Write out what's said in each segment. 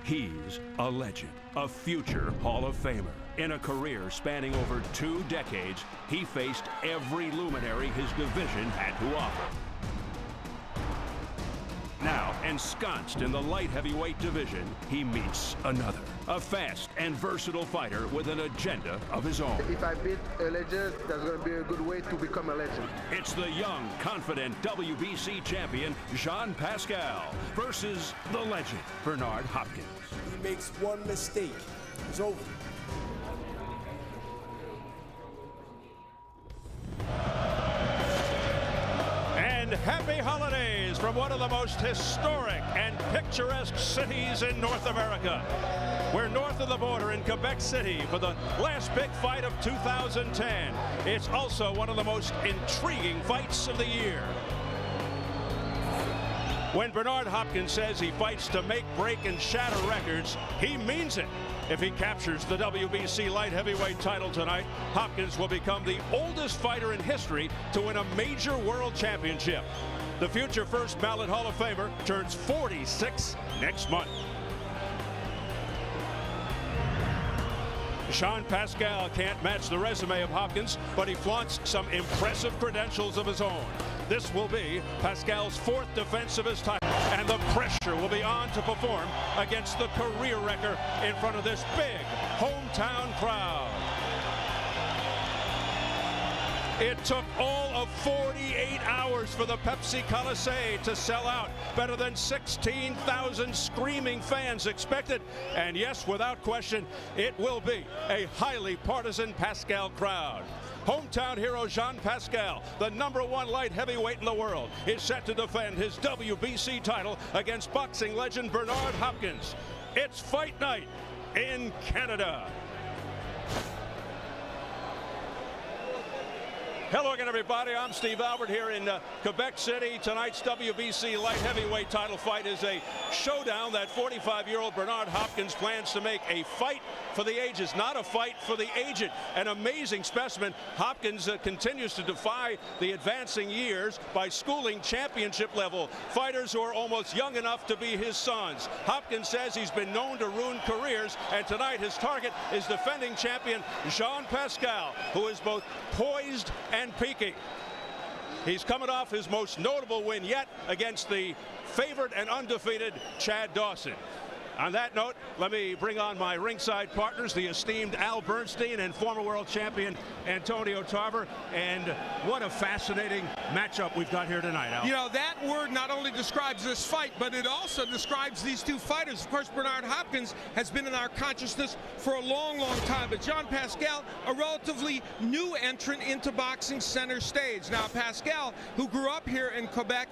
He's a legend, a future Hall of Famer. In a career spanning over 2 decades, he faced every luminary his division had to offer. Now, ensconced in the light heavyweight division, he meets another. A fast and versatile fighter with an agenda of his own. If I beat a legend, that's going to be a good way to become a legend. It's the young, confident WBC champion, Jean Pascal, versus the legend, Bernard Hopkins. He makes one mistake, it's over. And happy holidays from one of the most historic and picturesque cities in North America. We're north of the border in Quebec City for the last big fight of 2010. It's also one of the most intriguing fights of the year. When Bernard Hopkins says he fights to make, break, and shatter records, he means it. If he captures the WBC light heavyweight title tonight, Hopkins will become the oldest fighter in history to win a major world championship. The future first ballot Hall of Famer turns 46 next month. Jean Pascal can't match the resume of Hopkins, but he flaunts some impressive credentials of his own. This will be Pascal's 4th defense of his title, and the pressure will be on to perform against the career wrecker in front of this big hometown crowd. It took all of 48 hours for the Pepsi Colisée to sell out. Better than 16,000 screaming fans expected. And yes, without question, it will be a highly partisan Pascal crowd. Hometown hero Jean Pascal, the #1 light heavyweight in the world, is set to defend his WBC title against boxing legend Bernard Hopkins. It's fight night in Canada. Hello again, everybody. I'm Steve Albert here in Quebec City. Tonight's WBC light heavyweight title fight is a showdown that 45-year-old Bernard Hopkins plans to make a fight for the ages, not a fight for the aged. An amazing specimen. Hopkins continues to defy the advancing years by schooling championship-level fighters who are almost young enough to be his sons. Hopkins says he's been known to ruin careers, and tonight his target is defending champion Jean Pascal, who is both poised and peaking. He's coming off his most notable win yet against the favored and undefeated Chad Dawson. On that note, let me bring on my ringside partners, the esteemed Al Bernstein and former world champion Antonio Tarver. And what a fascinating matchup we've got here tonight, Al. You know, that word not only describes this fight, but it also describes these two fighters. Of course, Bernard Hopkins has been in our consciousness for a long, long time, but Jean Pascal, a relatively new entrant into boxing center stage. Now, Pascal, who grew up here in Quebec,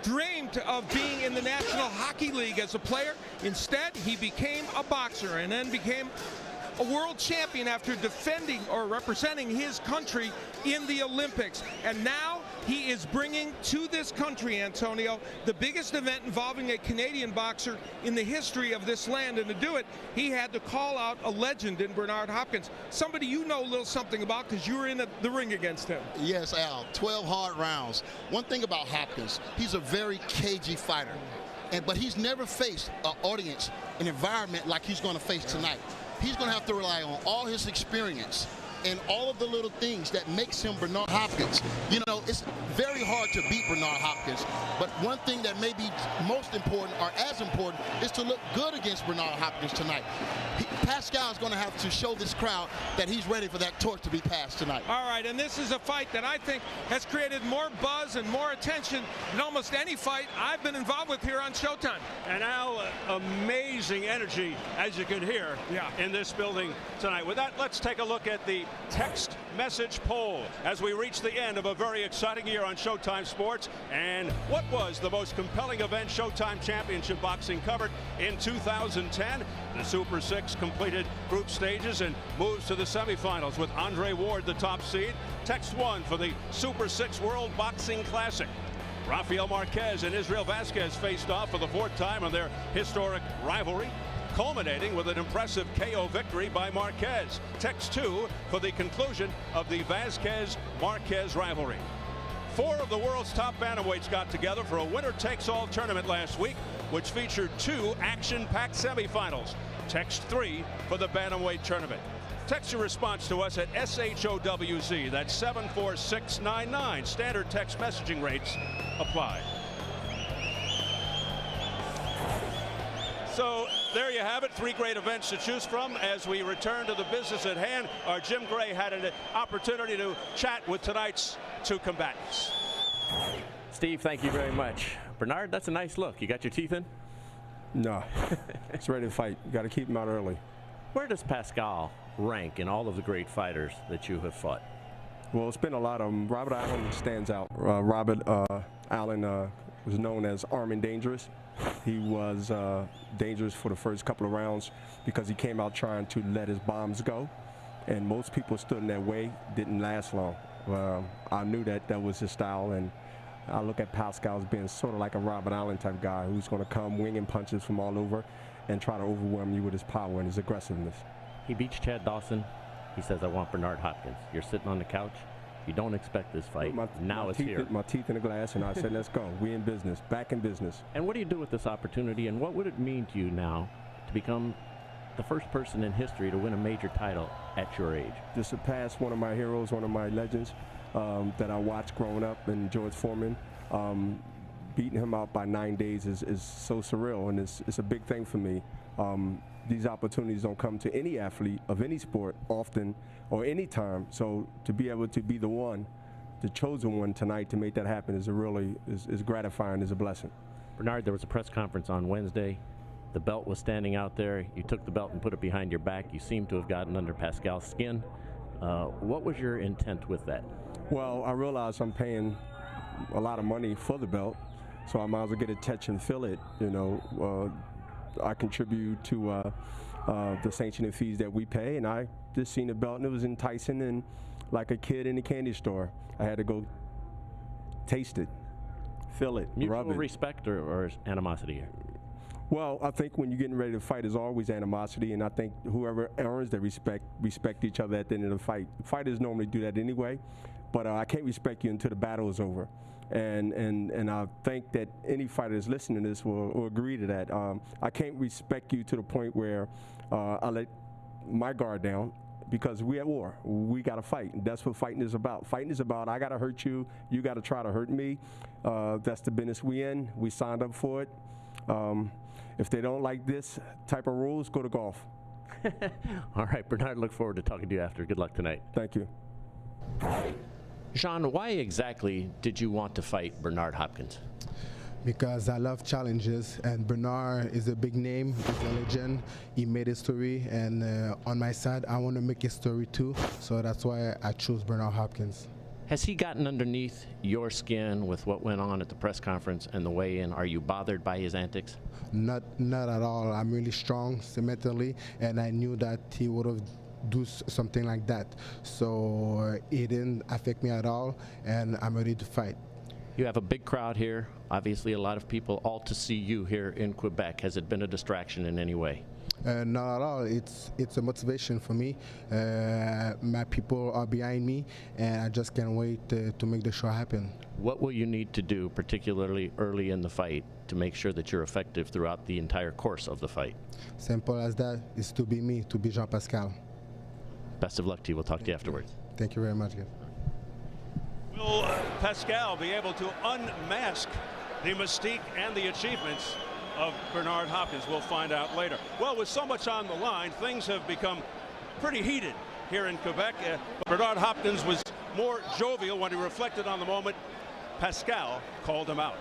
dreamed of being in the National Hockey League as a player. Instead, he became a boxer and then became a world champion after defending or representing his country in the Olympics. And now he is bringing to this country, Antonio, the biggest event involving a Canadian boxer in the history of this land. And to do it, he had to call out a legend in Bernard Hopkins, somebody you know a little something about because you were in the ring against him. Yes, Al, 12 hard rounds. One thing about Hopkins, he's a very cagey fighter. But he's never faced an audience, an environment like he's going to face tonight. He's going to have to rely on all his experience and all of the little things that makes him Bernard Hopkins. You know, it's very hard to beat Bernard Hopkins, but one thing that may be most important or as important is to look good against Bernard Hopkins tonight. Pascal is going to have to show this crowd that he's ready for that torch to be passed tonight. All right, and this is a fight that I think has created more buzz and more attention than almost any fight I've been involved with here on Showtime. And Al, amazing energy, as you can hear, in this building tonight. With that, let's take a look at the text message poll as we reach the end of a very exciting year on Showtime Sports. And what was the most compelling event Showtime Championship Boxing covered in 2010? The Super 6 completed group stages and moves to the semifinals with Andre Ward the top seed. Text 1 for the Super 6 World Boxing Classic. Rafael Marquez and Israel Vasquez faced off for the 4th time in their historic rivalry, culminating with an impressive KO victory by Marquez. Text 2 for the conclusion of the Vasquez-Marquez rivalry. 4 of the world's top bantamweights got together for a winner-takes-all tournament last week, which featured 2 action-packed semifinals. Text 3 for the bantamweight tournament. Text your response to us at SHOWZ. That's 74699. Standard text messaging rates apply. So there you have it, 3 great events to choose from. As we return to the business at hand, our Jim Gray had an opportunity to chat with tonight's 2 combatants. Steve, thank you very much. Bernard, that's a nice look. You got your teeth in? No, it's ready to fight. You got to keep him out early. Where does Pascal rank in all of the great fighters that you have fought? Well, it's been a lot of them. Robert Allen stands out. Robert Allen was known as Armed and Dangerous. He was dangerous for the first couple of rounds because he came out trying to let his bombs go, and most people stood in their way, didn't last long. I knew that was his style, and I look at Pascal as being sort of like a Robert Allen type guy who's going to come winging punches from all over and try to overwhelm you with his power and his aggressiveness. He beats Chad Dawson. He says, I want Bernard Hopkins. You're sitting on the couch. You don't expect this fight. Now it's here. My teeth in the glass, and I said, let's go. We in business, back in business. And what do you do with this opportunity, and what would it mean to you now to become the first person in history to win a major title at your age? Just to pass one of my heroes, one of my legends that I watched growing up, and George Foreman. Beating him out by 9 days is so surreal, and it's a big thing for me. These opportunities don't come to any athlete of any sport often or any time. So to be able to be the one, the chosen one tonight to make that happen is is gratifying, is a blessing. Bernard, there was a press conference on Wednesday. The belt was standing out there. You took the belt and put it behind your back. You seem to have gotten under Pascal's skin. What was your intent with that? Well, I realized I'm paying a lot of money for the belt, so I might as well get a touch and feel it. You know, I contribute to the sanctioning fees that we pay, and I just seen the belt and it was enticing, and like a kid in a candy store, I had to go taste it, feel it, Mutual rub it. respect or animosity here? Well, I think when you're getting ready to fight, there's always animosity, and I think whoever earns the respect each other at the end of the fight. Fighters normally do that anyway, but I can't respect you until the battle is over. And I think that any fighter that's listening to this will agree to that. I can't respect you to the point where I let my guard down, because we're at war. We got to fight. That's what fighting is about. Fighting is about, I got to hurt you, you got to try to hurt me. That's the business we in. We signed up for it. If they don't like this type of rules, go to golf. All right, Bernard, look forward to talking to you after. Good luck tonight. Thank you. Jean, why exactly did you want to fight Bernard Hopkins? Because I love challenges, and Bernard is a big name, he's a legend, he made history, and on my side, I want to make history too, so that's why I chose Bernard Hopkins. Has he gotten underneath your skin with what went on at the press conference and the weigh-in? Are you bothered by his antics? Not at all. I'm really strong mentally, and I knew that he would have do something like that. So it didn't affect me at all, and I'm ready to fight. You have a big crowd here, obviously a lot of people, all to see you here in Quebec. Has it been a distraction in any way? Not at all. It's a motivation for me. My people are behind me, and I just can't wait to make the show happen. What will you need to do, particularly early in the fight, to make sure that you're effective throughout the entire course of the fight? Simple as that, is to be me, to be Jean Pascal. Best of luck to you. We'll talk to you afterwards. Thank you very much, guys. Will Pascal be able to unmask the mystique and the achievements of Bernard Hopkins? We'll find out later. Well, with so much on the line, things have become pretty heated here in Quebec. Bernard Hopkins was more jovial when he reflected on the moment. Pascal called him out.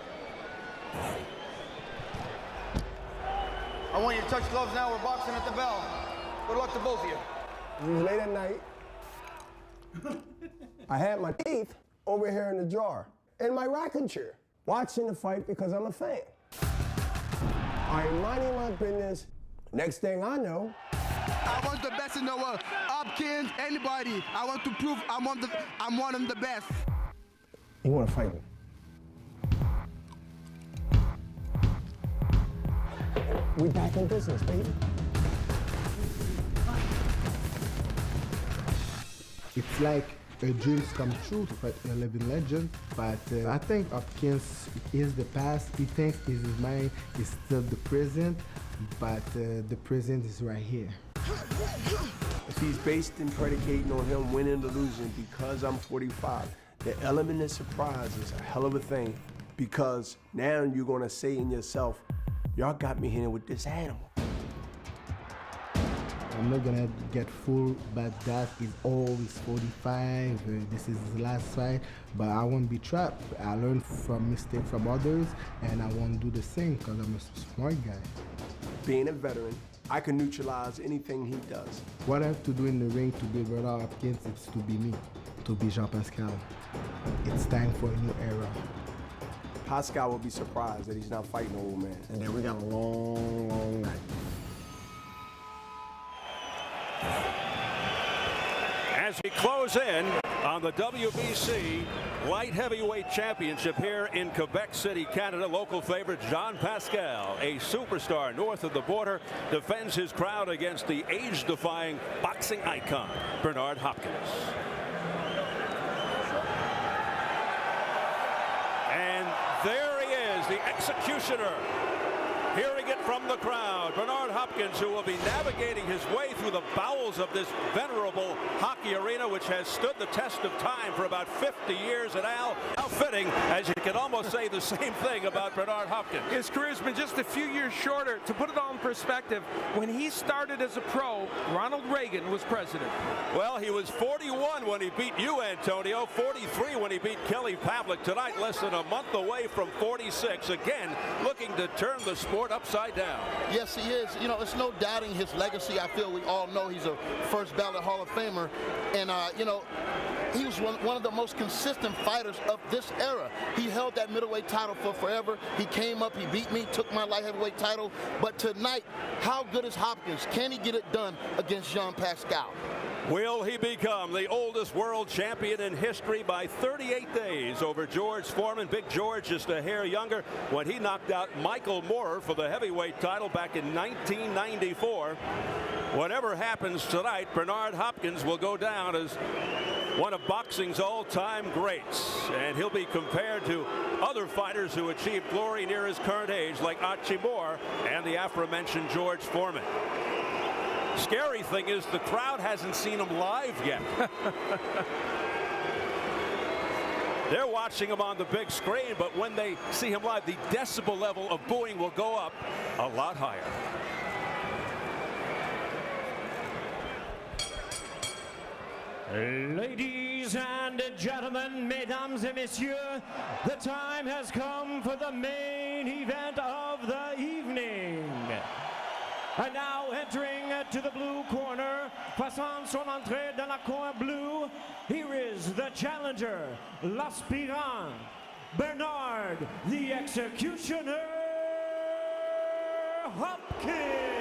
I want you to touch gloves now. We're boxing at the bell. Good luck to both of you. It was late at night. I had my teeth over here in the drawer, in my rocking chair, watching the fight because I'm a fan. I'm minding my business. Next thing I know, I want the best in the world. Hopkins, anybody. I want to prove I'm one of the best. you want to fight me? We back in business, baby. It's like dreams come true to fight a living legend, but I think Hopkins is the past. He thinks his mind is still the present, but the present is right here. If he's based and predicating on him winning or losing because I'm 45, the element of surprise is a hell of a thing, because now you're gonna say in yourself, y'all got me here with this animal. I'm not gonna get fooled, but that is always 45. This is his last fight, but I won't be trapped. I learn from mistakes from others, and I won't do the same because I'm a smart guy. Being a veteran, I can neutralize anything he does. What I have to do in the ring to be Bernard Hopkins is to be me, to be Jean Pascal. It's time for a new era. Pascal will be surprised that he's not fighting an old man. And then we got a long, long night. As we close in on the WBC Light Heavyweight Championship here in Quebec City, Canada, local favorite Jean Pascal, a superstar north of the border, defends his crown against the age-defying boxing icon, Bernard Hopkins. And there he is, the executioner. Hearing it from the crowd, Bernard Hopkins, who will be navigating his way through the bowels of this venerable hockey arena, which has stood the test of time for about 50 years. And Al, how fitting, as you can almost say the same thing about Bernard Hopkins. His career's been just a few years shorter. To put it all in perspective, when he started as a pro, Ronald Reagan was president. Well, he was 41 when he beat you, Antonio, 43 when he beat Kelly Pavlik. Tonight, less than a month away from 46. Again, looking to turn the sport upside down. Yes, he is. You know, it's no doubting his legacy. I feel we all know he's a first ballot Hall of Famer. And, you know, he was one of the most consistent fighters of this era. He held that middleweight title for forever. He came up, he beat me, took my light heavyweight title. But tonight, how good is Hopkins? Can he get it done against Jean Pascal? Will he become the oldest world champion in history by 38 days over George Foreman? Big George just a hair younger when he knocked out Michael Moorer for the heavyweight title back in 1994. Whatever happens tonight, Bernard Hopkins will go down as one of boxing's all-time greats, and he'll be compared to other fighters who achieved glory near his current age, like Archie Moore and the aforementioned George Foreman. Scary thing is the crowd hasn't seen him live yet. They're watching him on the big screen, but when they see him live, the decibel level of booing will go up a lot higher. Ladies and gentlemen, mesdames et messieurs, the time has come for the main event of the evening. And now entering to the blue corner, passant son entrée dans la coin bleu, here is the challenger, l'aspirant, Bernard, the executioner, Hopkins.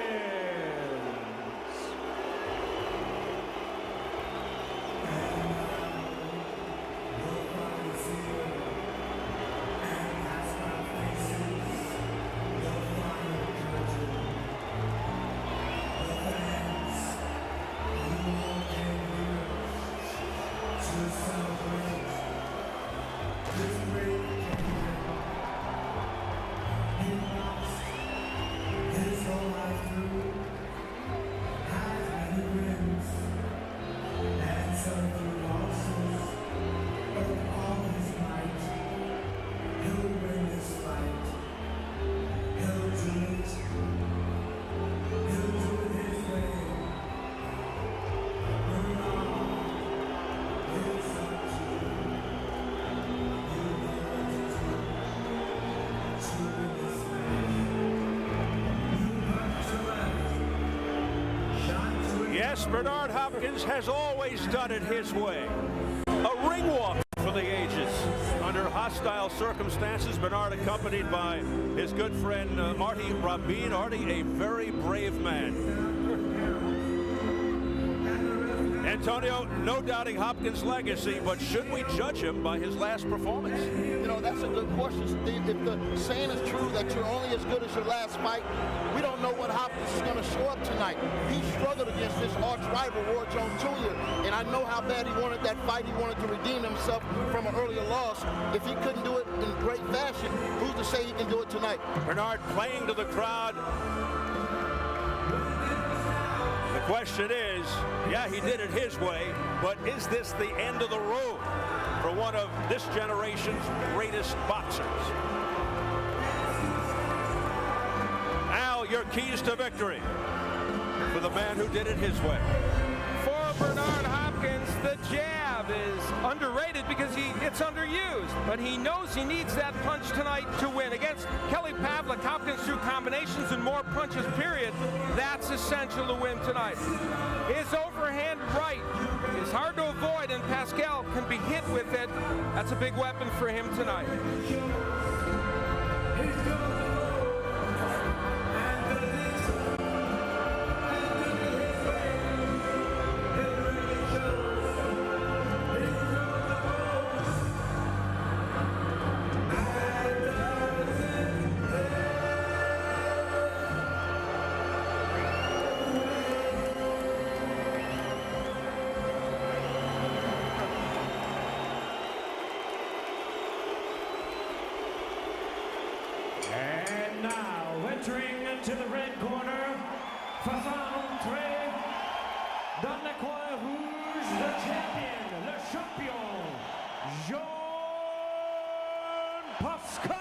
Yes, Bernard Hopkins has always done it his way. A ring walk for the ages. Under hostile circumstances, Bernard accompanied by his good friend Artie Rabin. Artie, a very brave man. Antonio, no doubting Hopkins' legacy, but should we judge him by his last performance? You know, that's a good question, Steve. If the saying is true that you're only as good as your last fight, we don't know what Hopkins is going to show up tonight. He struggled against this arch rival, Roy Jones Jr., and I know how bad he wanted that fight. He wanted to redeem himself from an earlier loss. If he couldn't do it in great fashion, who's to say he can do it tonight? Bernard playing to the crowd. The question is, yeah, he did it his way, but is this the end of the road for one of this generation's greatest boxers? Al, your keys to victory for the man who did it his way. For Bernard Hopkins, the jab is underrated because it's underused, but he knows he needs that punch tonight to win. Against Kelly Pavlik, Hopkins threw combinations and more punches, period. That's essential to win tonight. His overhand right is hard to avoid, and Pascal can be hit with it. That's a big weapon for him tonight. Entering into the red corner, faisant entrer dans le coin rouge, le champion, Jean Pascal.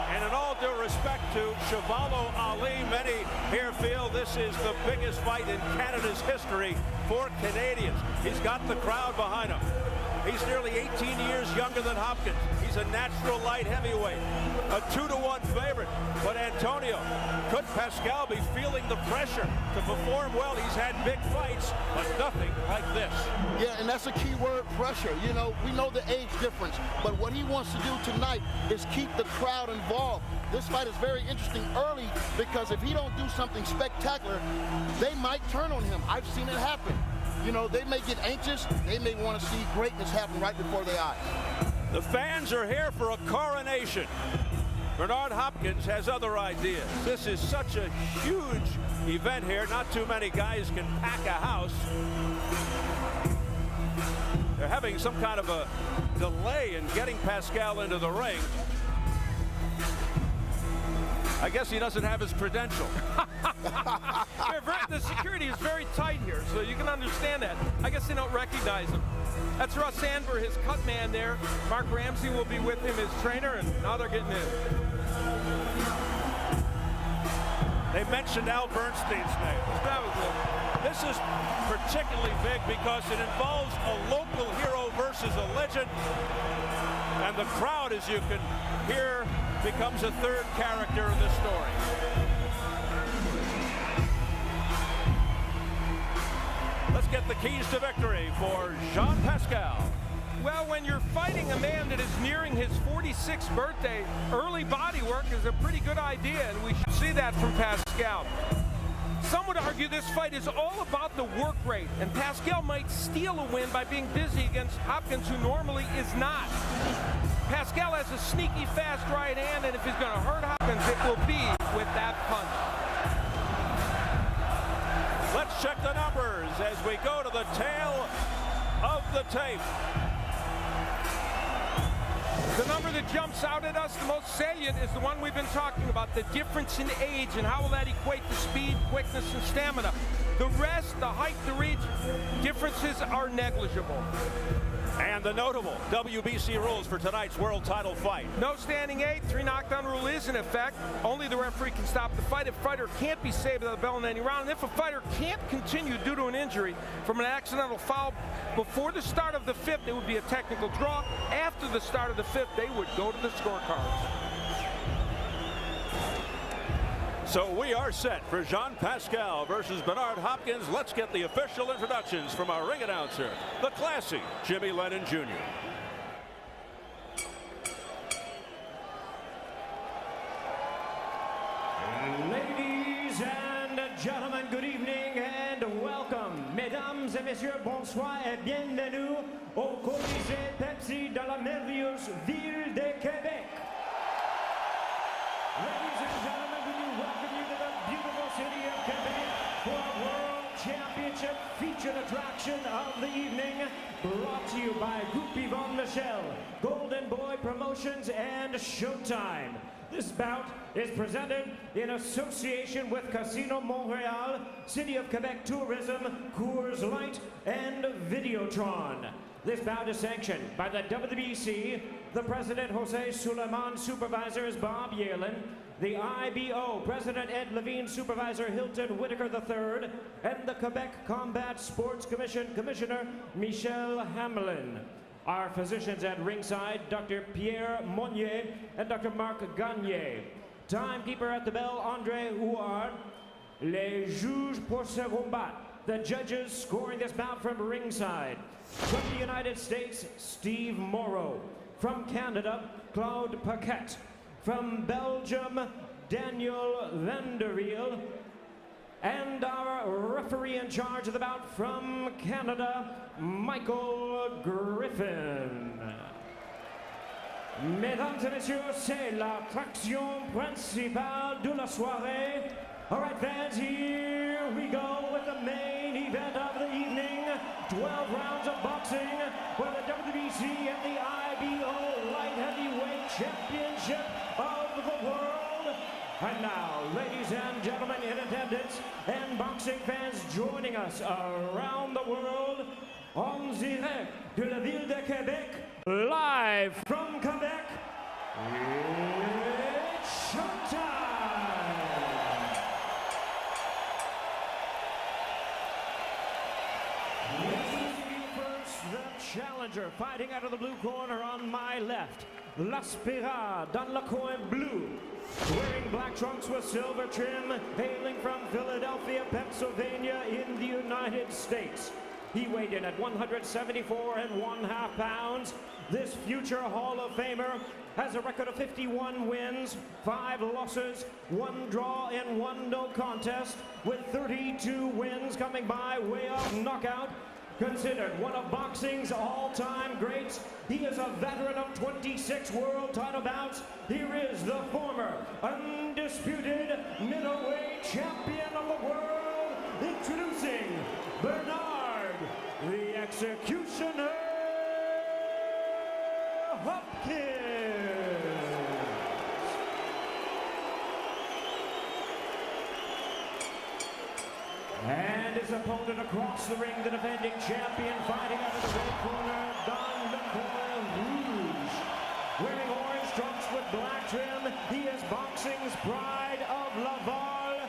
And in all due respect to Chevalo Ali, many here feel this is the biggest fight in Canada's history for Canadians. He's got the crowd behind him. He's nearly 18 years younger than Hopkins. He's a natural light heavyweight, a 2-to-1 favorite. But Antonio, could Pascal be feeling the pressure to perform well? He's had big fights, but nothing like this. Yeah, and that's a key word, pressure. You know, we know the age difference, but what he wants to do tonight is keep the crowd involved. This fight is very interesting early because if he don't do something spectacular, they might turn on him. I've seen it happen. You know, they may get anxious. They may want to see greatness happen right before their eyes. The fans are here for a coronation. Bernard Hopkins has other ideas. This is such a huge event here. Not too many guys can pack a house. They're having some kind of a delay in getting Pascal into the ring. I guess he doesn't have his credential. The security is very tight here, so you can understand that. I guess they don't recognize him. That's Russ Anver, his cut man there. Mark Ramsey will be with him, his trainer, and now they're getting in. They mentioned Al Bernstein's name. This is particularly big because it involves a local hero versus a legend. And the crowd, as you can hear, becomes a third character in this story. Let's get the keys to victory for Jean Pascal. Well, when you're fighting a man that is nearing his 46th birthday, early body work is a pretty good idea, and we should see that from Pascal. Some would argue this fight is all about the work rate, and Pascal might steal a win by being busy against Hopkins, who normally is not. Pascal has a sneaky, fast right hand, and if he's going to hurt Hopkins, it will be with that punch. Let's check the numbers as we go to the tail of the tape. The number that jumps out at us, the most salient, is the one we've been talking about, the difference in age and how will that equate to speed, quickness, and stamina. The rest, the height, the reach, differences are negligible. And the notable WBC rules for tonight's world title fight. No standing 8, 3 knockdown rule is in effect. Only the referee can stop the fight. A fighter can't be saved without a bell in any round. And if a fighter can't continue due to an injury from an accidental foul before the start of the 5th, it would be a technical draw. After the start of the 5th, they would go to the scorecards. So we are set for Jean Pascal versus Bernard Hopkins. Let's get the official introductions from our ring announcer, the classy Jimmy Lennon Jr. Ladies and gentlemen, good evening and welcome. Mesdames et messieurs, bonsoir et bienvenue au Colisée Pepsi de la merveilleuse ville de Québec. Ladies and gentlemen, we welcome you to the beautiful city of Quebec for a World Championship featured attraction of the evening, brought to you by Groupe Yvonne Michel, Golden Boy Promotions, and Showtime. This bout is presented in association with Casino Montreal, City of Quebec Tourism, Coors Light, and Videotron. This bout is sanctioned by the WBC, the President Jose Suleiman, Supervisors Bob Yalen, the IBO, President Ed Levine, Supervisor Hilton Whitaker III, and the Quebec Combat Sports Commission Commissioner Michel Hamelin. Our physicians at ringside, Dr. Pierre Monnier and Dr. Marc Gagné. Timekeeper at the bell, Andre Huard. Les juges pour ce combat. The judges scoring this bout from ringside. From the United States, Steve Morrow. From Canada, Claude Paquette. From Belgium, Daniel Vanderweel. And our referee in charge of the bout from Canada, Michael Griffin. Mesdames et messieurs, c'est l'attraction principale de la soirée. All right, fans, here we go with the main event of the evening. 12 rounds of boxing for the WBC and the IBO Light Heavyweight Championship of the world. And now, ladies and gentlemen in attendance and boxing fans joining us around the world, en direct de la ville de Québec, live from Quebec, it's showtime! First, the challenger fighting out of the blue corner on my left, L'Aspira dans le coin bleu. Wearing black trunks with silver trim, hailing from Philadelphia, Pennsylvania in the United States. He weighed in at 174 1/2 pounds. This future Hall of Famer has a record of 51 wins, 5 losses, 1 draw, and 1 no contest, with 32 wins coming by way of knockout. Considered one of boxing's all-time greats, he is a veteran of 26 world title bouts. Here is the former undisputed middleweight champion of the world, introducing Bernard, the Executioner Hopkins. And his opponent across the ring, the defending champion, fighting out of the red corner, Don McCoy Rouge. Wearing orange trunks with black trim, he is boxing's pride of Laval,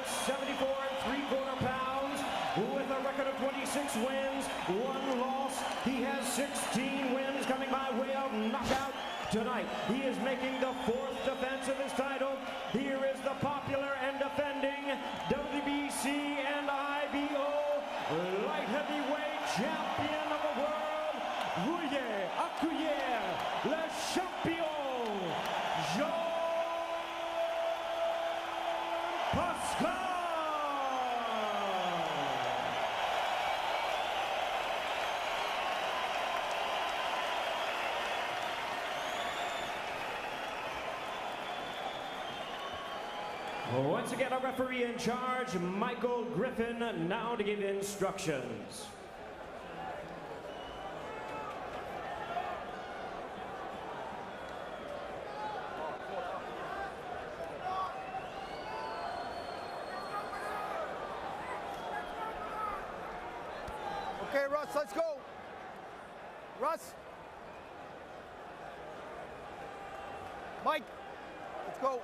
74 3/4 pounds, with a record of 26 wins, 1 loss. He has 16 wins coming by way of knockout. Tonight, he is making the 4th defense of his title. Here is the popular and defending WBC and IBO light heavyweight champion of the world. Veuillez accueillir le champion, Jean Pascal. Once again, our referee in charge, Michael Griffin, now to give instructions. Okay, Russ, let's go. Russ. Mike, let's go.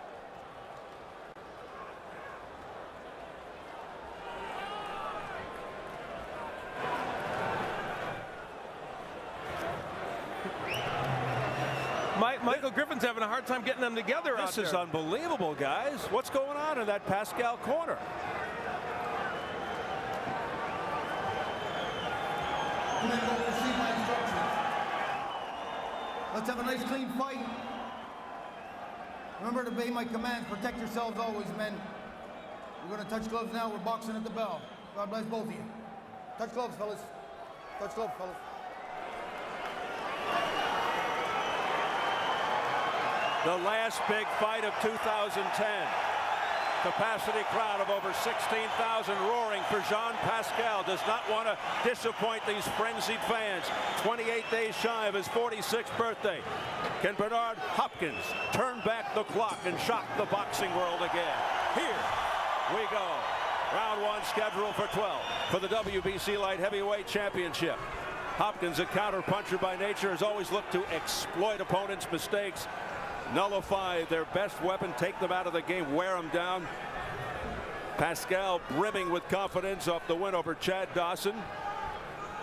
Michael Griffin's having a hard time getting them together out there. This is unbelievable, guys. What's going on in that Pascal corner? Let's have a nice clean fight. Remember to obey my commands. Protect yourselves always, men. We're going to touch gloves now. We're boxing at the bell. God bless both of you. Touch gloves, fellas. Touch gloves, fellas. The last big fight of 2010. Capacity crowd of over 16,000 roaring for Jean Pascal. Does not want to disappoint these frenzied fans. 28 days shy of his 46th birthday. Can Bernard Hopkins turn back the clock and shock the boxing world again? Here we go. Round 1 scheduled for 12 for the WBC Light Heavyweight Championship. Hopkins, a counter-puncher by nature, has always looked to exploit opponents' mistakes, nullify their best weapon, take them out of the game, wear them down. Pascal brimming with confidence off the win over Chad Dawson.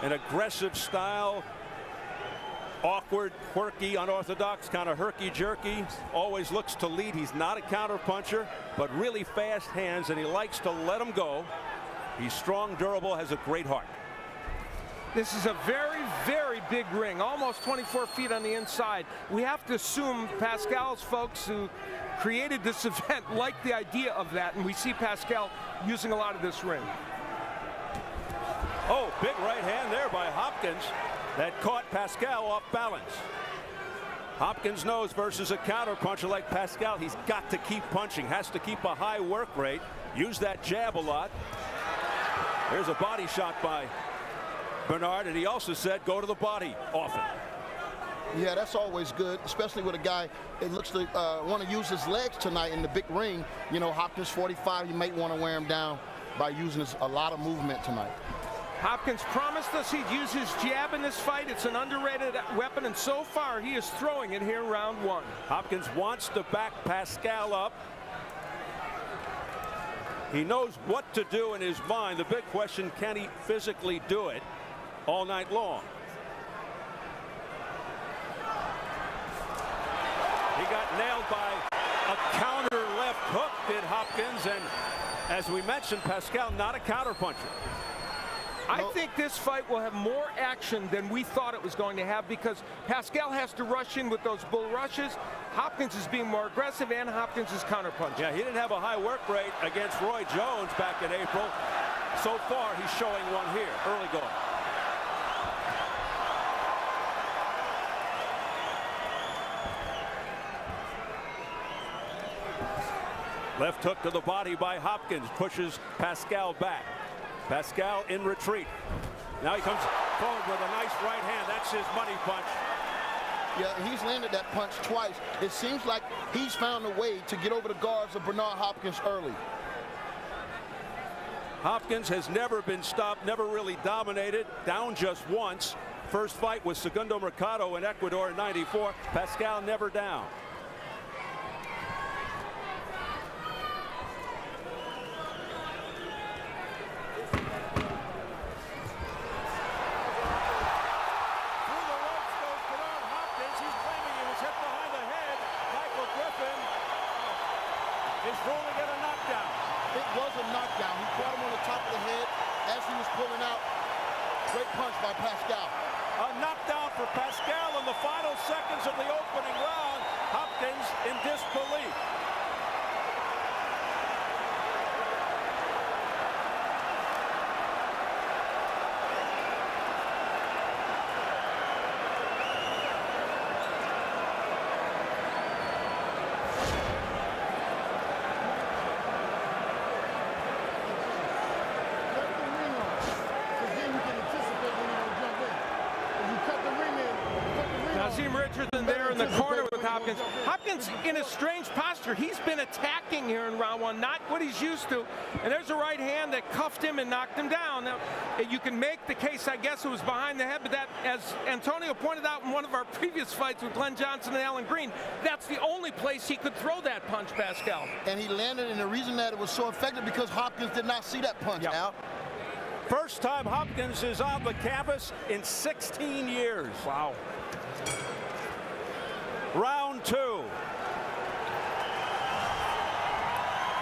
An aggressive style, awkward, quirky, unorthodox, kind of herky-jerky. Always looks to lead. He's not a counter-puncher, but really fast hands, and he likes to let them go. He's strong, durable, has a great heart. This is a very, very big ring, almost 24 feet on the inside. We have to assume Pascal's folks who created this event like the idea of that, and we see Pascal using a lot of this ring. Oh, big right hand there by Hopkins that caught Pascal off balance. Hopkins knows versus a counter-puncher like Pascal, he's got to keep punching, has to keep a high work rate, use that jab a lot. There's a body shot by Bernard, and he also said go to the body often. Yeah, that's always good, especially with a guy that looks to want to use his legs tonight in the big ring. You know, Hopkins 45, you might want to wear him down by using a lot of movement tonight. Hopkins promised us he'd use his jab in this fight. It's an underrated weapon, and so far he is throwing it here in round 1. Hopkins wants to back Pascal up. He knows what to do in his mind. The big question, can he physically do it all night long? He got nailed by a counter left hook, did Hopkins, and as we mentioned, Pascal not a counterpuncher. I think this fight will have more action than we thought it was going to have, because Pascal has to rush in with those bull rushes. Hopkins is being more aggressive, and Hopkins is counterpunching. Yeah, he didn't have a high work rate against Roy Jones back in April. So far, he's showing one here, early going. Left hook to the body by Hopkins, pushes Pascal back. Pascal in retreat. Now he comes forward with a nice right hand. That's his money punch. Yeah, he's landed that punch twice. It seems like he's found a way to get over the guards of Bernard Hopkins early. Hopkins has never been stopped, never really dominated, down just once. First fight was Segundo Mercado in Ecuador in '94. Pascal never down. by Pascal. A knockdown for Pascal in the final seconds of the opening round. Hopkins in disbelief. Richardson there in the corner with Hopkins. Hopkins in a strange posture. He's been attacking here in round one, not what he's used to. And there's a right hand that cuffed him and knocked him down. Now, you can make the case, I guess it was behind the head, but that, as Antonio pointed out in one of our previous fights with Glenn Johnson and Alan Green, that's the only place he could throw that punch, Pascal. And he landed, and the reason that it was so effective because Hopkins did not see that punch, Al. First time Hopkins is on the canvas in 16 years. Wow. Round two.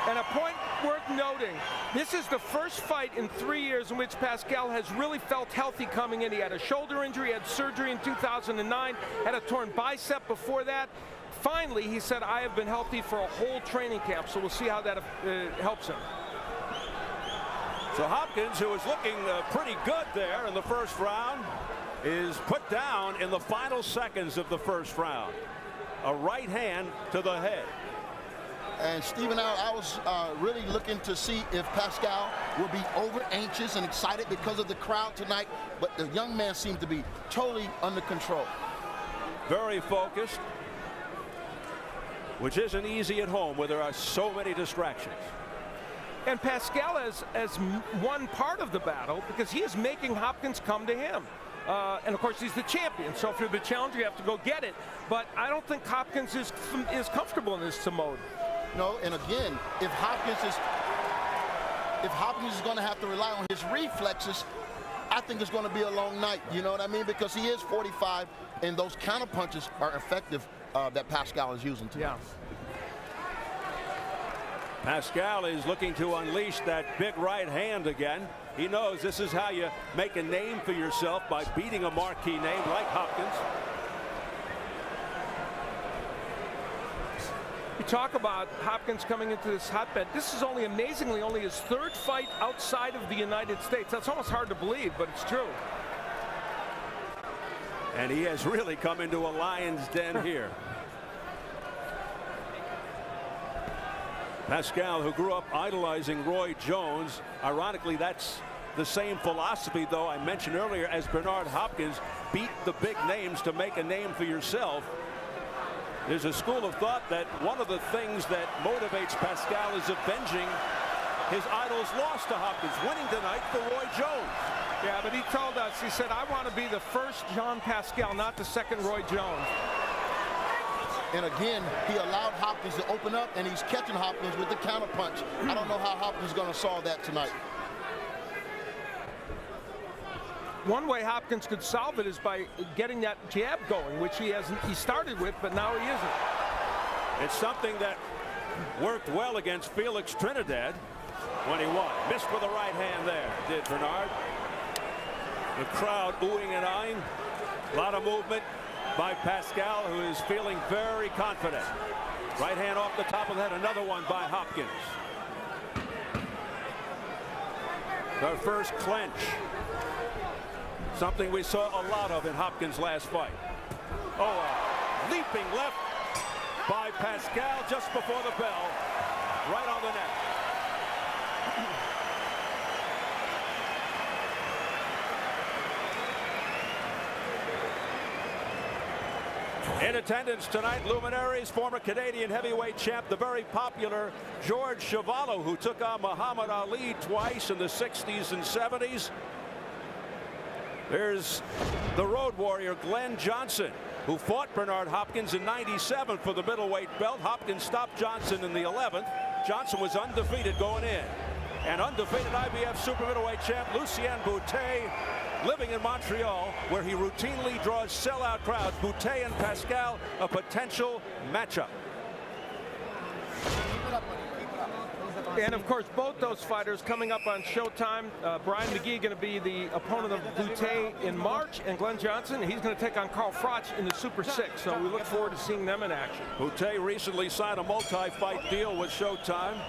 And a point worth noting, this is the first fight in 3 years in which Pascal has really felt healthy coming in. He had a shoulder injury, had surgery in 2009, had a torn bicep before that. Finally, he said, I have been healthy for a whole training camp, so we'll see how that helps him. So Hopkins, who was looking pretty good there in the first round, is put down in the final seconds of the first round. A right hand to the head. And Stephen, I was really looking to see if Pascal will be over anxious and excited because of the crowd tonight, but the young man seemed to be totally under control. Very focused, which isn't easy at home where there are so many distractions. And Pascal has won part of the battle because he is making Hopkins come to him. And of course, he's the champion. So if you're the challenger, you have to go get it. But I don't think Hopkins is comfortable in this mode. No, and again, if Hopkins is going to have to rely on his reflexes, I think it's going to be a long night. You know what I mean? Because he is 45, and those counter punches are effective that Pascal is using today. Yeah. Pascal is looking to unleash that big right hand again. He knows this is how you make a name for yourself, by beating a marquee name like Hopkins. You talk about Hopkins coming into this hotbed. This is amazingly only his third fight outside of the United States. That's almost hard to believe, but it's true. And he has really come into a lion's den here. Pascal, who grew up idolizing Roy Jones, ironically, that's the same philosophy, though, I mentioned earlier, as Bernard Hopkins. Beat the big names to make a name for yourself. There's a school of thought that one of the things that motivates Pascal is avenging his idol's loss to Hopkins, winning tonight for Roy Jones. Yeah, but he told us, he said, I want to be the first Jean Pascal, not the second Roy Jones. And again, he allowed Hopkins to open up, and he's catching Hopkins with the counter punch. I don't know how Hopkins is going to solve that tonight. One way Hopkins could solve it is by getting that jab going, which he started with, but now he isn't. It's something that worked well against Felix Trinidad when he won. Missed with the right hand there, did Bernard. The crowd oohing and eyeing. A lot of movement by Pascal, who is feeling very confident. Right hand off the top of the head, another one by Hopkins. Their first clinch. Something we saw a lot of in Hopkins' last fight. Oh, a leaping left by Pascal just before the bell, right on the neck. In attendance tonight, luminaries, former Canadian heavyweight champ, the very popular George Chuvalo, who took on Muhammad Ali twice in the 60s and 70s. There's the road warrior Glenn Johnson, who fought Bernard Hopkins in '97 for the middleweight belt. Hopkins stopped Johnson in the 11th. Johnson was undefeated going in. And undefeated IBF super middleweight champ Lucien Boutet, living in Montreal, where he routinely draws sellout crowds. Boutet and Pascal, a potential matchup. And of course, both those fighters coming up on Showtime. Brian McGee going to be the opponent of Boutte in March, and Glenn Johnson, he's going to take on Carl Froch in the Super 6. So we look forward to seeing them in action. Boutte recently signed a multi-fight deal with Showtime.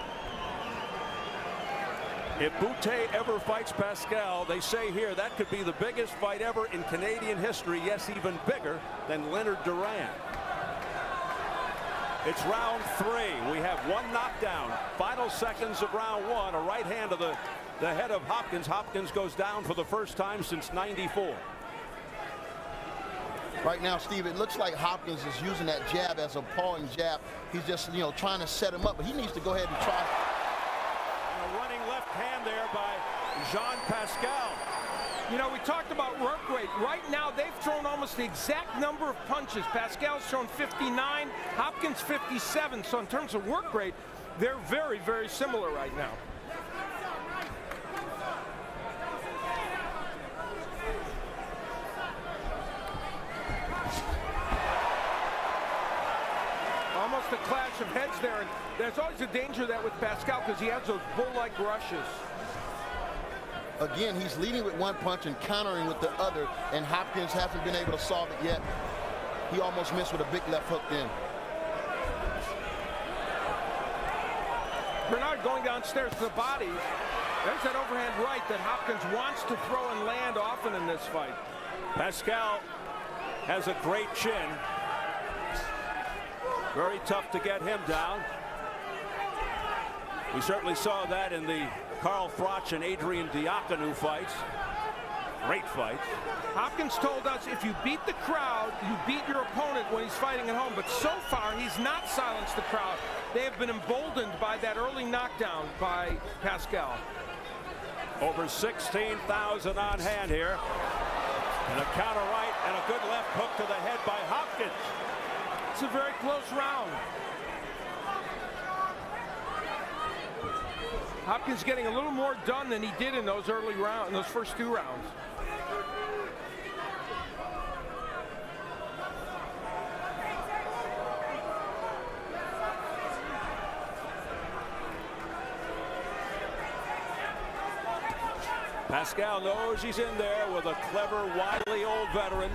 If Boutte ever fights Pascal, they say here that could be the biggest fight ever in Canadian history. Yes, even bigger than Leonard Duran. It's round 3. We have one knockdown. Final seconds of round 1. A right hand to the head of Hopkins. Hopkins goes down for the first time since '94. Right now, Steve, it looks like Hopkins is using that jab as a pawing jab. He's just, trying to set him up, but he needs to go ahead and try. And a running left hand there by Jean Pascal. We talked about work rate. Right now, they've thrown almost the exact number of punches. Pascal's thrown 59, Hopkins 57. So in terms of work rate, they're very, very similar right now. Almost a clash of heads there. And there's always a danger of that with Pascal because he has those bull-like rushes. Again, he's leading with one punch and countering with the other, and Hopkins hasn't been able to solve it yet. He almost missed with a big left hook then. Bernard going downstairs to the body. There's that overhand right that Hopkins wants to throw and land often in this fight. Pascal has a great chin. Very tough to get him down. We certainly saw that in the Carl Froch and Adrian Diaconou fights. Great fights. Hopkins told us if you beat the crowd, you beat your opponent when he's fighting at home. But so far, he's not silenced the crowd. They have been emboldened by that early knockdown by Pascal. Over 16,000 on hand here. And a counter right and a good left hook to the head by Hopkins. It's a very close round. Hopkins getting a little more done than he did in those early rounds, in those first 2 rounds. Pascal knows he's in there with a clever, wily old veteran.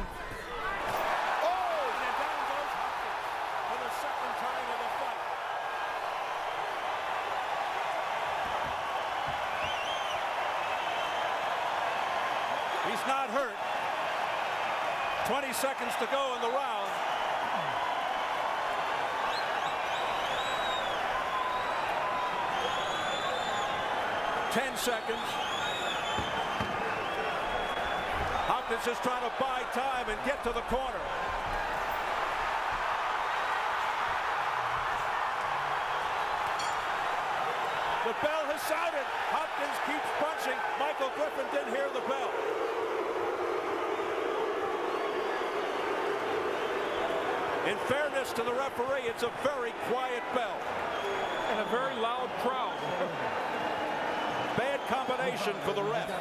Oh, and down goes Hopkins for the second time of the fight. He's not hurt. 20 seconds to go in the round. Ten seconds. Hopkins is trying to buy time and get to the corner. The bell has sounded. Hopkins keeps punching. Michael Griffin didn't hear the bell. In fairness to the referee, it's a very quiet bell. And a very loud crowd. Bad combination for the ref.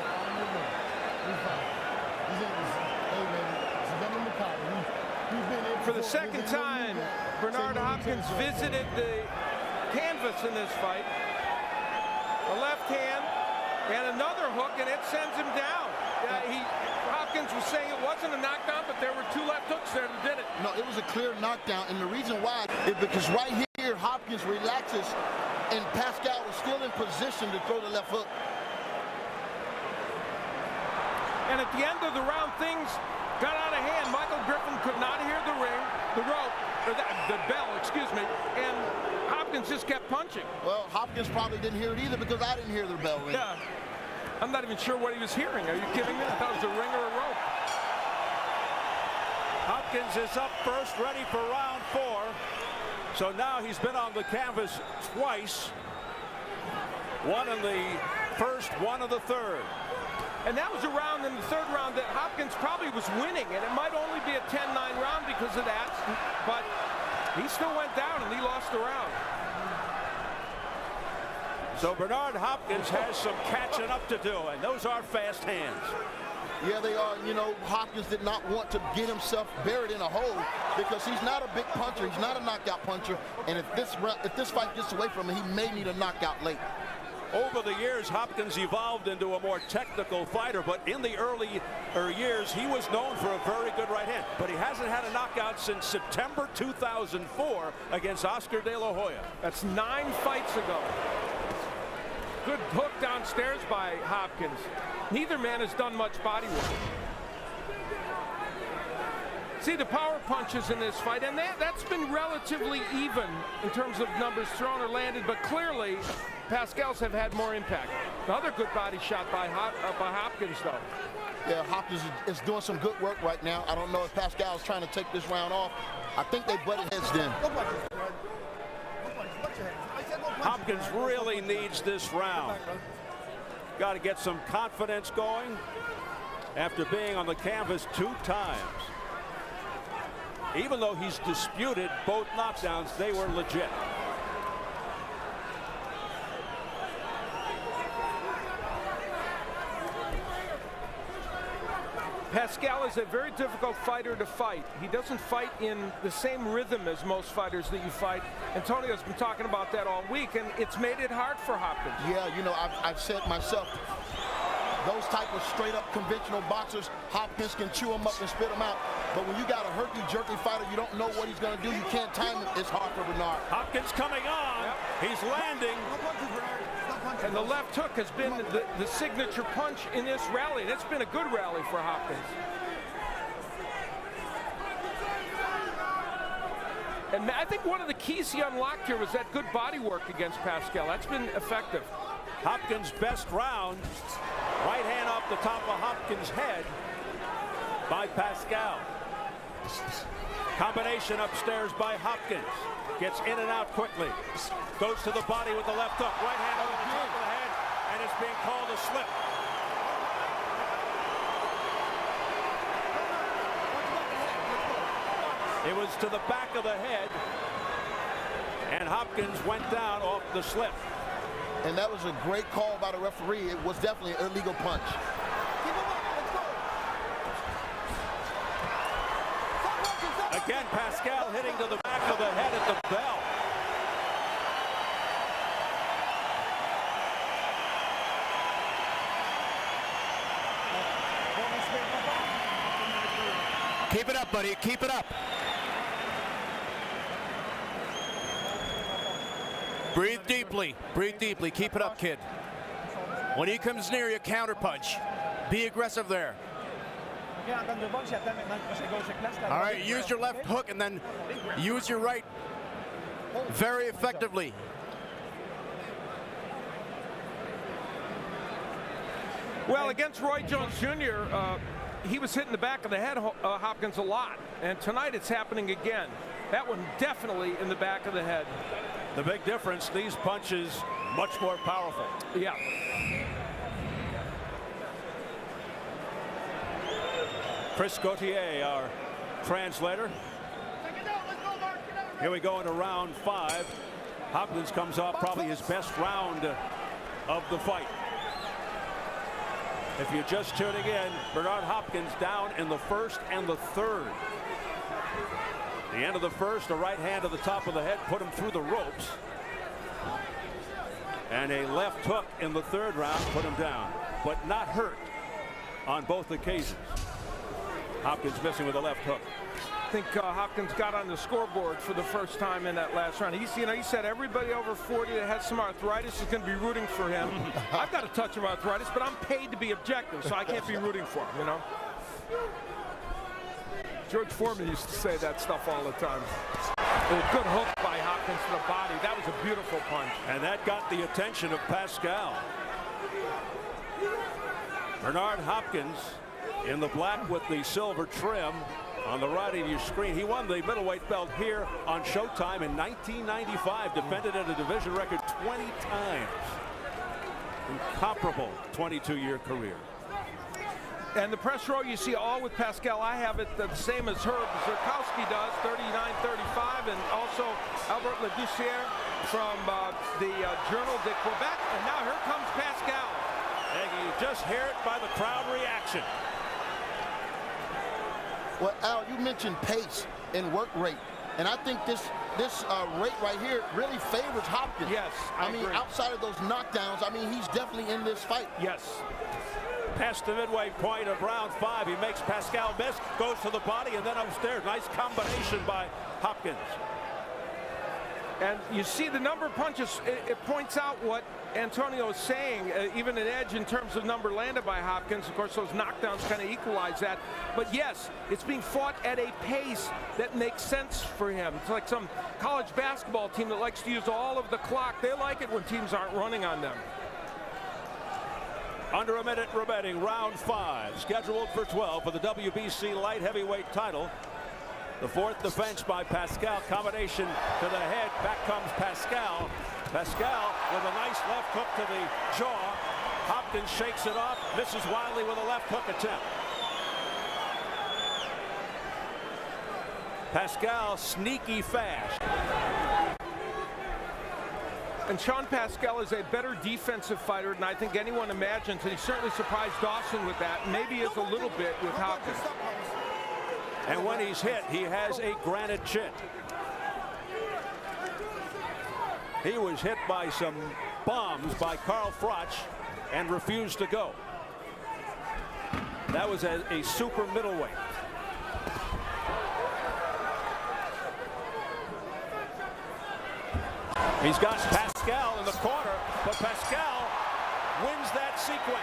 For the second time, Bernard Hopkins visited the canvas in this fight. A left hand and another hook, and it sends him down. Hopkins was saying it wasn't a knockdown, but there were 2 left hooks there that did it. No, it was a clear knockdown, and the reason why is because right here, Hopkins relaxes, and Pascal is still in position to throw the left hook. And at the end of the round, things got out of hand. Michael Griffin could not hear the bell, excuse me, and Hopkins just kept punching. Well, Hopkins probably didn't hear it either because I didn't hear the bell ring. Yeah, I'm not even sure what he was hearing. Are you kidding me? I thought it was a ring or a rope. Hopkins is up first, ready for round 4. So now he's been on the canvas twice. One in the first, one in the third. And that was a round in the third round that Hopkins probably was winning, and it might only be a 10-9 round because of that, but he still went down and he lost the round. So Bernard Hopkins has some catching up to do, and those are fast hands. Yeah, they are. Hopkins did not want to get himself buried in a hole because he's not a big puncher. He's not a knockout puncher, and if this fight gets away from him, he may need a knockout late. Over the years, Hopkins evolved into a more technical fighter, but in the earlier years, he was known for a very good right hand. But he hasn't had a knockout since September 2004 against Oscar De La Hoya. That's 9 fights ago. Good hook downstairs by Hopkins. Neither man has done much body work. See the power punches in this fight, and that's been relatively even in terms of numbers thrown or landed, but clearly Pascal's have had more impact. Another good body shot by Hopkins, though. Yeah, Hopkins is doing some good work right now. I don't know if Pascal's trying to take this round off. I think they butted heads then. Hopkins really needs this round. Got to get some confidence going after being on the canvas 2 times. Even though he's disputed both knockdowns, they were legit. Pascal is a very difficult fighter to fight. He doesn't fight in the same rhythm as most fighters that you fight. Antonio's been talking about that all week, and it's made it hard for Hopkins. Yeah, you know, I've said myself, those type of straight-up conventional boxers, Hopkins can chew them up and spit them out. But when you got a herky-jerky fighter, you don't know what he's going to do. You can't time it. It's hard for Bernard. Hopkins coming on. Yep. He's landing. And the left hook has been the signature punch in this rally. And it's been a good rally for Hopkins. And I think one of the keys he unlocked here was that good body work against Pascal. That's been effective. Hopkins' best round. Right hand off the top of Hopkins' head by Pascal. Combination upstairs by Hopkins. Gets in and out quickly. Goes to the body with the left hook. Right hand over the top of the head, and it's being called a slip. It was to the back of the head, and Hopkins went down off the slip. And that was a great call by the referee. It was definitely an illegal punch. Again, Pascal hitting to the back of the head at the bell. Keep it up, buddy. Keep it up. Breathe deeply. Breathe deeply. Keep it up, kid. When he comes near you, counterpunch. Be aggressive there. All right, use your left hook and then use your right very effectively. Well, against Roy Jones Jr., he was hitting the back of the head, Hopkins, a lot. And tonight it's happening again. That one definitely in the back of the head. The big difference, these punches much more powerful. Yeah. Chris Gauthier, our translator. Here we go into round 5. Hopkins comes off probably his best round of the fight. If you're just tuning in, Bernard Hopkins down in the first and the third. The end of the first, a right hand to the top of the head put him through the ropes. And a left hook in the third round put him down, but not hurt on both occasions. Hopkins missing with a left hook. I think Hopkins got on the scoreboard for the first time in that last round. He said everybody over 40 that has some arthritis is going to be rooting for him. I've got a touch of arthritis, but I'm paid to be objective, so I can't be rooting for him, you know? George Foreman used to say that stuff all the time. A good hook by Hopkins to the body. That was a beautiful punch. And that got the attention of Pascal. Bernard Hopkins in the black with the silver trim on the right of your screen. He won the middleweight belt here on Showtime in 1995. Defended at a division record 20 times. Incomparable 22-year career. And the press row you see all with Pascal. I have it the same as Herb Zurkowski does, 39-35, and also Albert Ladouceur from the Journal de Quebec. And now here comes Pascal. And you just hear it by the crowd reaction. Well, Al, you mentioned pace and work rate. And I think this rate right here really favors Hopkins. Yes, I mean, agree. outside of those knockdowns, I mean, he's definitely in this fight. Yes. Past the midway point of round 5, he makes Pascal miss, goes to the body, and then upstairs. Nice combination by Hopkins. And you see the number of punches, it points out what Antonio is saying, even an edge in terms of number landed by Hopkins. Of course, those knockdowns kind of equalize that. But yes, it's being fought at a pace that makes sense for him. It's like some college basketball team that likes to use all of the clock. They like it when teams aren't running on them. Under a minute remaining, round 5, scheduled for 12 for the WBC light heavyweight title. The fourth defense by Pascal, combination to the head, back comes Pascal. Pascal with a nice left hook to the jaw. Hopkins shakes it off, misses wildly with a left hook attempt. Pascal sneaky fast. And Sean Pascal is a better defensive fighter than I think anyone imagines, and he certainly surprised Dawson with that, maybe is a little bit with Hopkins. And when he's hit, he has a granite chin. He was hit by some bombs by Carl Froch and refused to go. That was a super middleweight. He's got Pascal in the corner, but Pascal wins that sequence.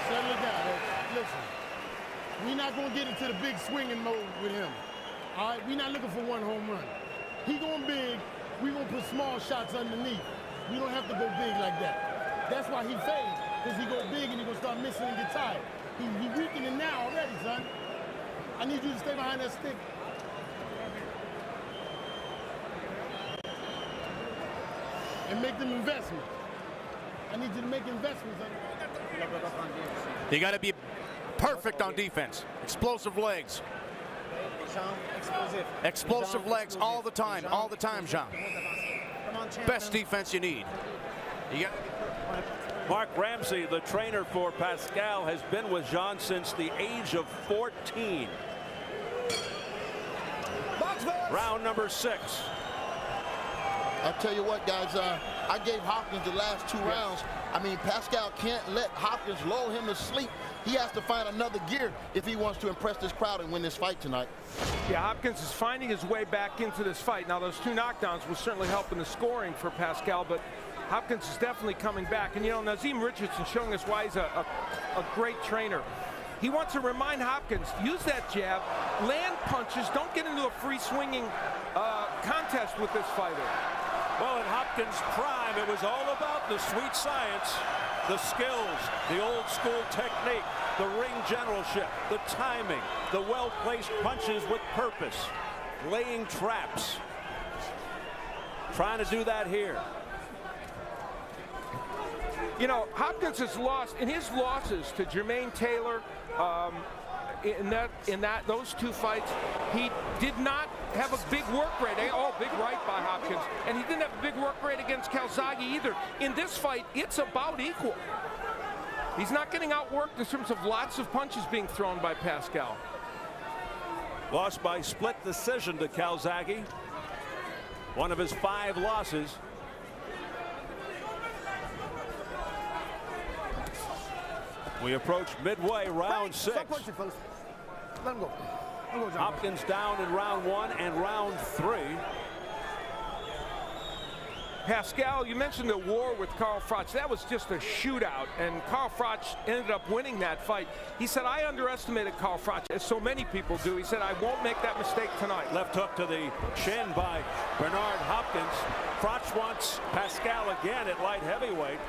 Settle it down. Listen, we're not going to get into the big swinging mode with him. All right, we're not looking for one home run. He going big, we're going to put small shots underneath. We don't have to go big like that. That's why he fades, because he go big and he going to start missing and get tired. He weakening now already, son. I need you to stay behind that stick. And make them investments. I need you to make investments. You got to be perfect on defense. Explosive legs. Explosive legs all the time, Jean. Best defense you need. Mark Ramsey, the trainer for Pascal, has been with Jean since the age of 14. Round number 6. I'll tell you what, guys, I gave Hopkins the last 2 rounds. I mean, Pascal can't let Hopkins lull him to sleep. He has to find another gear if he wants to impress this crowd and win this fight tonight. Yeah, Hopkins is finding his way back into this fight. Now, those 2 knockdowns will certainly help in the scoring for Pascal, but Hopkins is definitely coming back. And, you know, Nazim Richardson showing us why he's a great trainer. He wants to remind Hopkins, use that jab, land punches, don't get into a free swinging contest with this fighter. Well, in Hopkins' prime, it was all about the sweet science, the skills, the old school technique, the ring generalship, the timing, the well-placed punches with purpose, laying traps. Trying to do that here. You know, Hopkins has lost, in his losses to Jermaine Taylor, in those 2 fights, he did not have a big work rate. Oh, big right by Hopkins. And he didn't have a big work rate against Calzaghe either. In this fight, it's about equal. He's not getting outworked in terms of lots of punches being thrown by Pascal. Lost by split decision to Calzaghe. One of his 5 losses. We approach midway, round 6. Stop punching, fellas. Let him go. Let him go, John. Hopkins down in round 1 and round 3. Pascal, you mentioned the war with Carl Froch. That was just a shootout, and Carl Froch ended up winning that fight. He said, I underestimated Carl Froch, as so many people do. He said, I won't make that mistake tonight. Left hook to the chin by Bernard Hopkins. Froch wants Pascal again at light heavyweight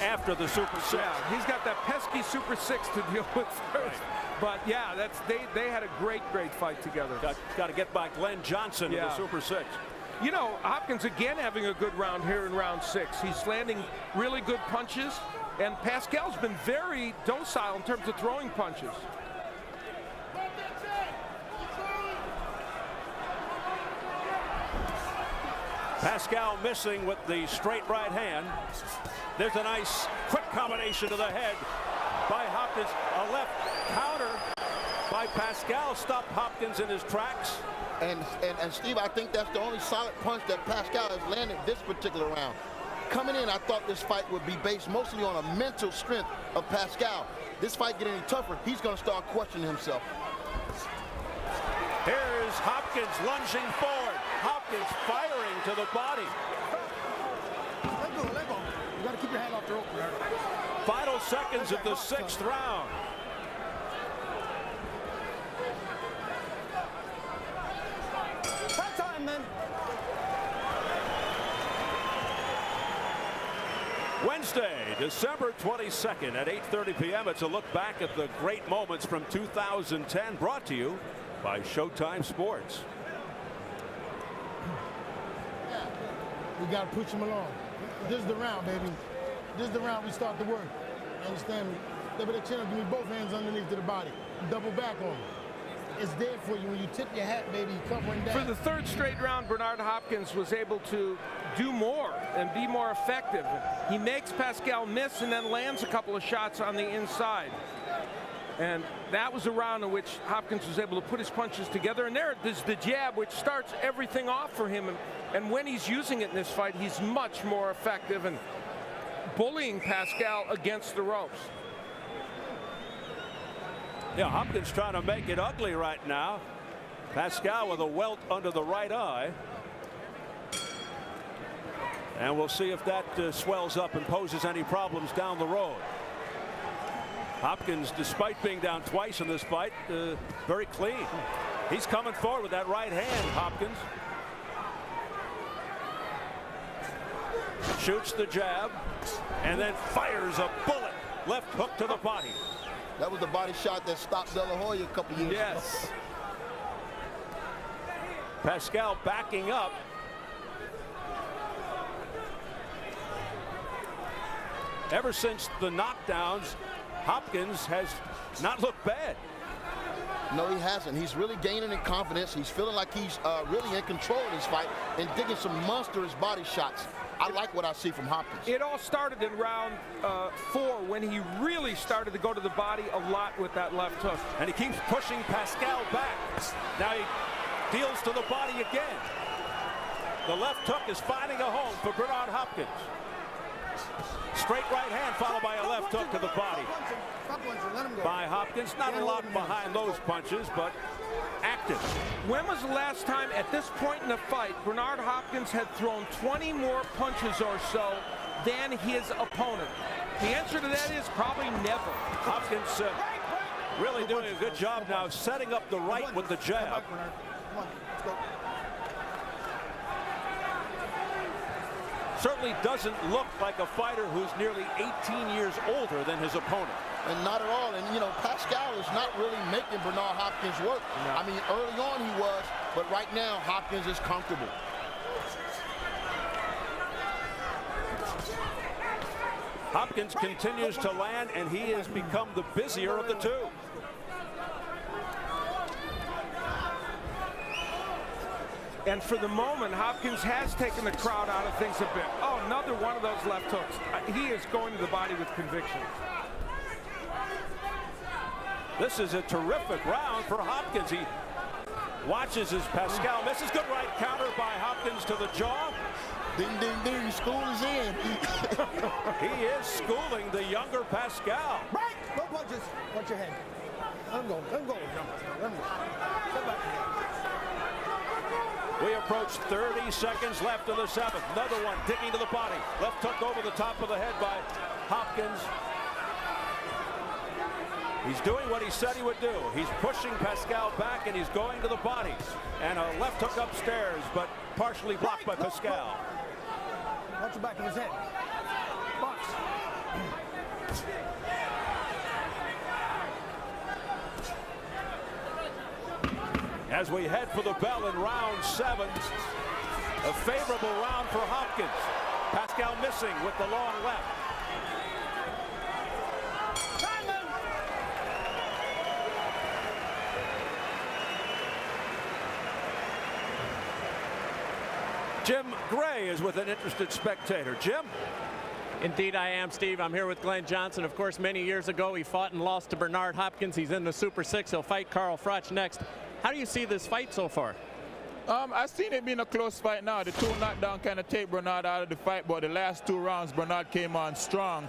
after the Super 6. Yeah, he's got that pesky Super 6 to deal with first. Right. But yeah, they had a great fight together. Got to get by Glenn Johnson in the Super 6. You know, Hopkins again having a good round here in round 6. He's landing really good punches, and Pascal's been very docile in terms of throwing punches. Pascal missing with the straight right hand. There's a nice quick combination to the head by Hopkins. A left counter by Pascal stopped Hopkins in his tracks. And Steve, I think that's the only solid punch that Pascal has landed this particular round. Coming in, I thought this fight would be based mostly on a mental strength of Pascal. This fight get any tougher, he's going to start questioning himself. Here's Hopkins lunging forward. Hopkins firing to the body. Let go. You got to keep your hand off the rope. Final seconds of the 6th round. That time, man. Wednesday, December 22nd at 8:30 p.m. It's a look back at the great moments from 2010, brought to you by Showtime Sports. We got to push him along. This is the round, baby. This is the round we start the work. You understand me? Double that chin, give me both hands underneath to the body. Double back on him. It's there for you when you tip your hat, baby, covering down. For the 3rd straight round, Bernard Hopkins was able to do more and be more effective. He makes Pascal miss and then lands a couple of shots on the inside. And that was a round in which Hopkins was able to put his punches together. And there's the jab, which starts everything off for him. And when he's using it in this fight, he's much more effective and bullying Pascal against the ropes. Yeah, Hopkins trying to make it ugly right now. Pascal with a welt under the right eye. And we'll see if that swells up and poses any problems down the road. Hopkins, despite being down twice in this fight, very clean. He's coming forward with that right hand, Hopkins. Shoots the jab and then fires a bullet. Left hook to the body. That was the body shot that stopped De La Hoya a couple years ago. Yes. Pascal backing up. Ever since the knockdowns, Hopkins has not looked bad. No, he hasn't. He's really gaining in confidence. He's feeling like he's really in control of this fight and digging some monstrous body shots. I like what I see from Hopkins. It all started in round 4 when he really started to go to the body a lot with that left hook. And he keeps pushing Pascal back. Now he deals to the body again. The left hook is finding a home for Bernard Hopkins. Straight right hand followed by a left hook to the body by Hopkins. Not a lot behind those punches, but active. When was the last time at this point in the fight Bernard Hopkins had thrown 20 more punches or so than his opponent? The answer to that is probably never. Hopkins really doing a good job now setting up the right with the jab. Certainly doesn't look like a fighter who's nearly 18 years older than his opponent. And not at all. And, you know, Pascal is not really making Bernard Hopkins work. No. I mean, early on he was, but right now Hopkins is comfortable. Hopkins continues to land, and he has become the busier of the two. And for the moment, Hopkins has taken the crowd out of things a bit. Oh, another one of those left hooks. He is going to the body with conviction. This is a terrific round for Hopkins. He watches as Pascal misses. Good right counter by Hopkins to the jaw. Ding, ding, ding. School is in. He is schooling the younger Pascal. Right. No punches. Watch your head. Let him go. Let him go. Let him go. Step back again. We approach 30 seconds left in the 7th. Another one digging to the body. Left hook over the top of the head by Hopkins. He's doing what he said he would do. He's pushing Pascal back and he's going to the body. And a left hook upstairs, but partially blocked by Pascal. Watch the back of his head. Box. As we head for the bell in round 7, a favorable round for Hopkins. Pascal missing with the long left. Jim Gray is with an interested spectator. Jim? Indeed I am, Steve. I'm here with Glenn Johnson. Of course, many years ago he fought and lost to Bernard Hopkins. He's in the Super 6. He'll fight Carl Froch next. How do you see this fight so far? I've seen it being a close fight now. The 2 knockdown kind of take Bernard out of the fight, but the last 2 rounds Bernard came on strong.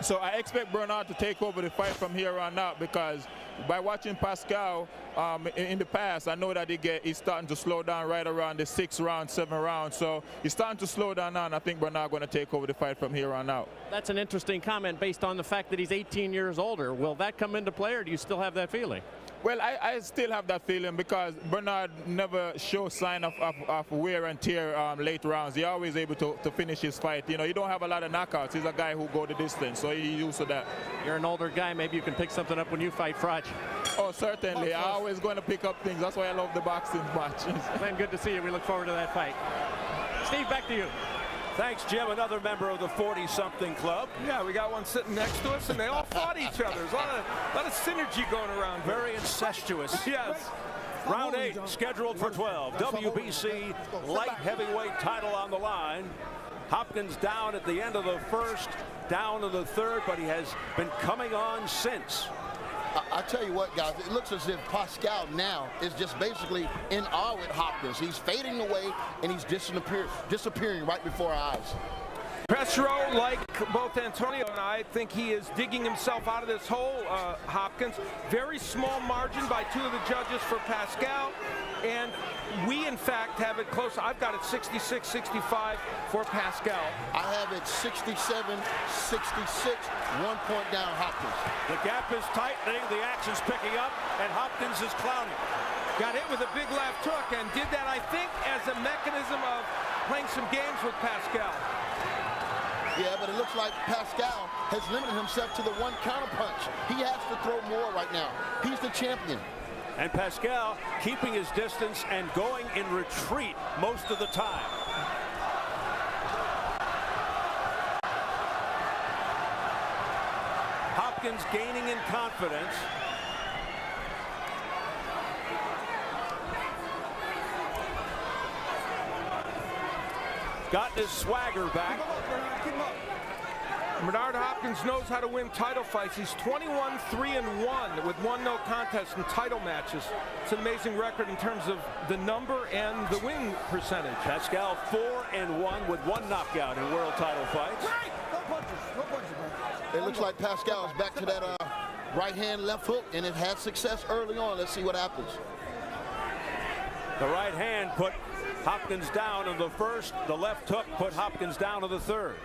So I expect Bernard to take over the fight from here on out, because by watching Pascal in the past, I know that he's starting to slow down right around the 6th round, 7th round. So he's starting to slow down now, and I think Bernard going to take over the fight from here on out. That's an interesting comment based on the fact that he's 18 years older. Will that come into play, or do you still have that feeling? Well, I still have that feeling, because Bernard never shows sign of wear and tear late rounds. He's always able to finish his fight. You know, he don't have a lot of knockouts. He's a guy who go the distance, so he's used to that. You're an older guy. Maybe you can pick something up when you fight Froch. Oh, certainly. I'm always going to pick up things. That's why I love the boxing matches. Glenn, good to see you. We look forward to that fight. Steve, back to you. Thanks, Jim. Another member of the 40-something club. Yeah, we got one sitting next to us, and they all fought each other. There's a lot of synergy going around here. Very incestuous. Yes. Round 8 scheduled for 12. WBC light heavyweight title on the line. Hopkins down at the end of the first, down in the third, but he has been coming on since. I tell you what, guys, it looks as if Pascal now is just basically in awe with Hopkins. He's fading away, and he's disappearing right before our eyes. Petro, like both Antonio and I, think he is digging himself out of this hole, Hopkins. Very small margin by 2 of the judges for Pascal. And we, in fact, have it close. I've got it 66-65 for Pascal. I have it 67-66, 1 point down Hopkins. The gap is tightening, the action's picking up, and Hopkins is clowning. Got hit with a big left hook and did that, I think, as a mechanism of playing some games with Pascal. Yeah, but it looks like Pascal has limited himself to the 1 counterpunch. He has to throw more right now. He's the champion. And Pascal keeping his distance and going in retreat most of the time. Hopkins gaining in confidence. Got his swagger back. Bernard Hopkins knows how to win title fights. He's 21-3-1 with 1 no contest in title matches. It's an amazing record in terms of the number and the win percentage. Pascal 4-1 with 1 knockout in world title fights. It looks like Pascal is back to that right hand, left hook, and it had success early on. Let's see what happens. The right hand put Hopkins down in the first. The left hook put Hopkins down in the third.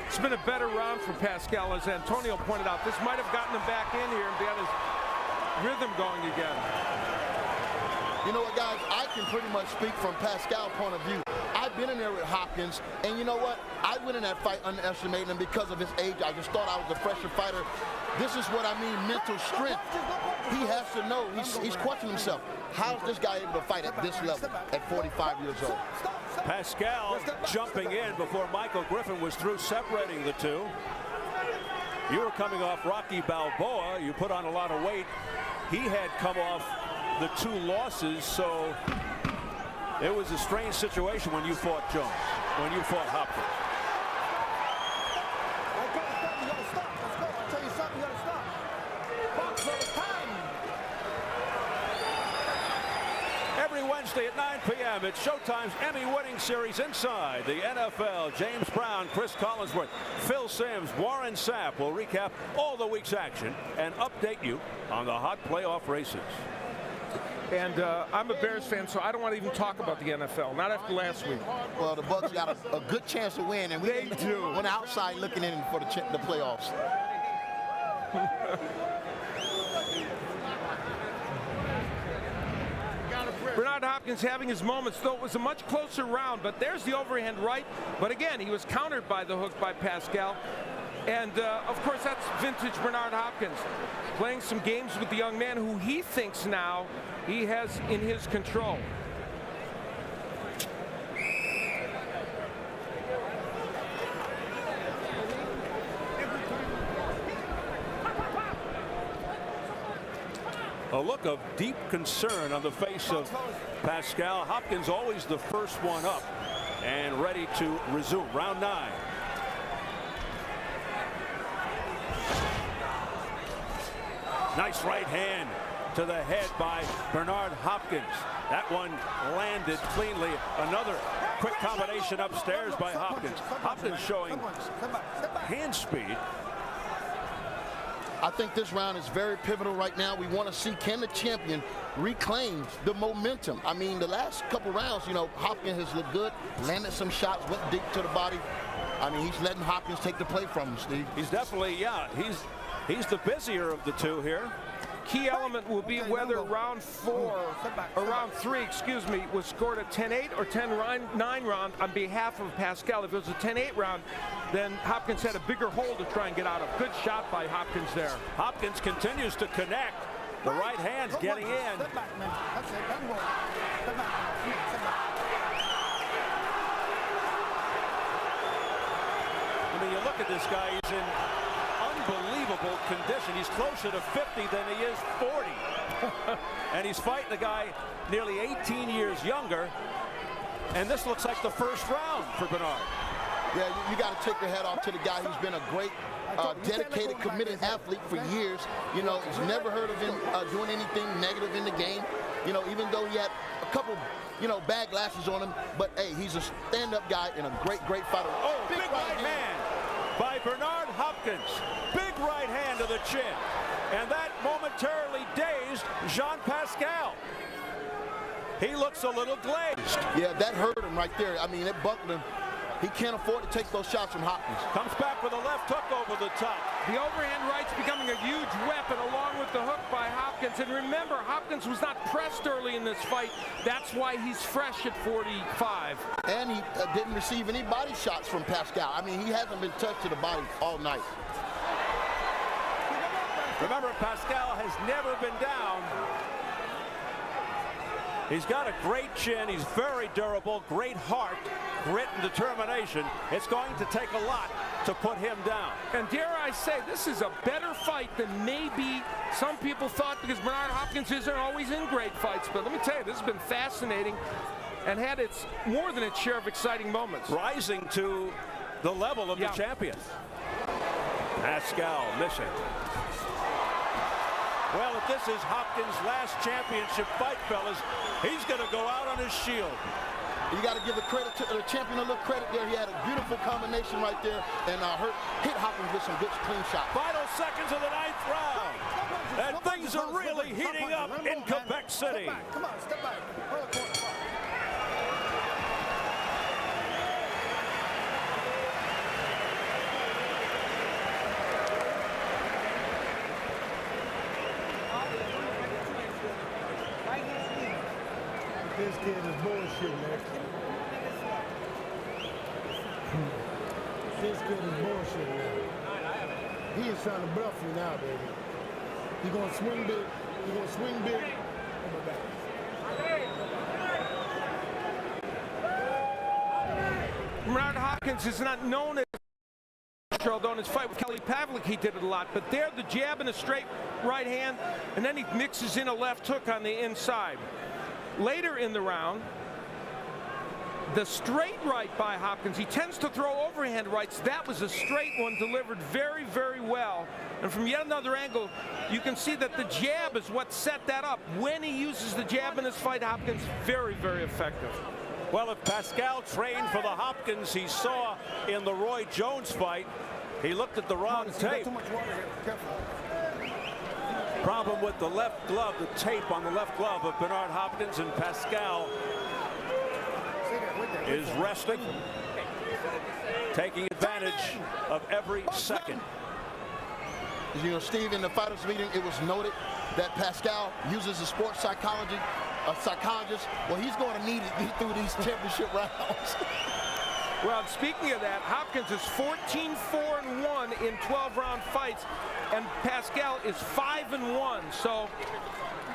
It's been a better round for Pascal, as Antonio pointed out. This might have gotten him back in here and got his rhythm going again. You know what, guys? I can pretty much speak from Pascal's point of view. I've been in there with Hopkins, and you know what? I went in that fight underestimating him because of his age. I just thought I was a fresher fighter. This is what I mean, mental strength. He has to know. He's questioning himself. How is this guy able to fight at this level at 45 years old? Pascal jumping in before Michael Griffin was through separating the two. You were coming off Rocky Balboa. You put on a lot of weight. He had come off the 2 losses, so it was a strange situation when you fought Jones, when you fought Hopkins. Every Wednesday at 9 p.m. it's Showtime's Emmy-winning series Inside the NFL. James Brown, Chris Collinsworth, Phil Simms, Warren Sapp will recap all the week's action and update you on the hot playoff races. And I'm a Bears fan, so I don't want to even talk about the NFL, not after last week. Well, the Bucs got a good chance to win, and we do. On the outside looking in for the playoffs. Bernard Hopkins having his moments, though it was a much closer round, but there's the overhand right. But again, he was countered by the hook by Pascal. And of course, that's vintage Bernard Hopkins, playing some games with the young man who he thinks now he has in his control. a look of deep concern on the face of Pascal. Hopkins always the first one up and ready to resume round 9. Nice right hand to the head by Bernard Hopkins. That one landed cleanly. Another quick combination upstairs by Hopkins. Hopkins showing hand speed. I think this round is very pivotal right now. We want to see, can the champion reclaim the momentum? I mean, the last couple rounds, you know, Hopkins has looked good, landed some shots, went deep to the body. I mean, he's letting Hopkins take the play from him, Steve. He's definitely, yeah, he's the busier of the two here. Key element will be whether round 4 or round 3, excuse me, was scored a 10-8 or 10-9 round on behalf of Pascal. If it was a 10-8 round, then Hopkins had a bigger hole to try and get out of. Good shot by Hopkins there. Hopkins continues to connect. The right hand's getting in. Step back, man. That's it. Let him roll. Step back. Step back. I mean, you look at this guy, he's in unbelievable condition. He's closer to 50 than he is 40. And he's fighting a guy nearly 18 years younger. And this looks like the first round for Bernard. Yeah, you got to take your hat off to the guy who's been a great, dedicated, committed athlete for years. You know, he's never heard of him doing anything negative in the game. You know, even though he had a couple, you know, bad glasses on him. But, hey, he's a stand-up guy and a great, great fighter. Oh, big right hand by Bernard Hopkins. Big right hand to the chin. And that momentarily dazed Jean Pascal. He looks a little glazed. Yeah, that hurt him right there. I mean, it buckled him. He can't afford to take those shots from Hopkins. Comes back with a left hook over the top. The overhand right's becoming a huge weapon along with the hook by Hopkins. And remember, Hopkins was not pressed early in this fight. That's why he's fresh at 45. And he didn't receive any body shots from Pascal. I mean, he hasn't been touched to the body all night. Remember, Pascal has never been down. He's got a great chin. He's very durable, great heart, grit and determination. It's going to take a lot to put him down. And dare I say, this is a better fight than maybe some people thought, because Bernard Hopkins isn't always in great fights. But let me tell you, this has been fascinating and had its more than its share of exciting moments. Rising to the level of the champion. Pascal missing. Well, if this is Hopkins' last championship fight, fellas, he's going to go out on his shield. You got to give the credit to the champion a little credit there. He had a beautiful combination right there and hit Hopkins with some good clean shots. Final seconds of the 9th round. And things are really heating up in Quebec City. Come on, step back. This kid is bullshit, man. This kid is bullshit now. He is trying to bluff you now, baby. He's gonna swing big. He's gonna swing big. Bernard Hopkins is not known as, although in his fight with Kelly Pavlik he did it a lot, but there the jab and a straight right hand, and then he mixes in a left hook on the inside. Later in the round, the straight right by Hopkins, he tends to throw overhand rights. That was a straight one delivered very, very well. And from yet another angle, you can see that the jab is what set that up. When he uses the jab in his fight, Hopkins, very, very effective. Well, if Pascal trained for the Hopkins he saw in the Roy Jones fight, he looked at the wrong tape. Too much water here. Careful. Problem with the left glove, the tape on the left glove of Bernard Hopkins, and Pascal is resting, taking advantage of every second. You know, Steve, in the fighters meeting, it was noted that Pascal uses a sports psychologist. Well, he's going to need it through these championship rounds. Well, speaking of that, Hopkins is 14-4-1 in 12-round fights, and Pascal is 5-1. So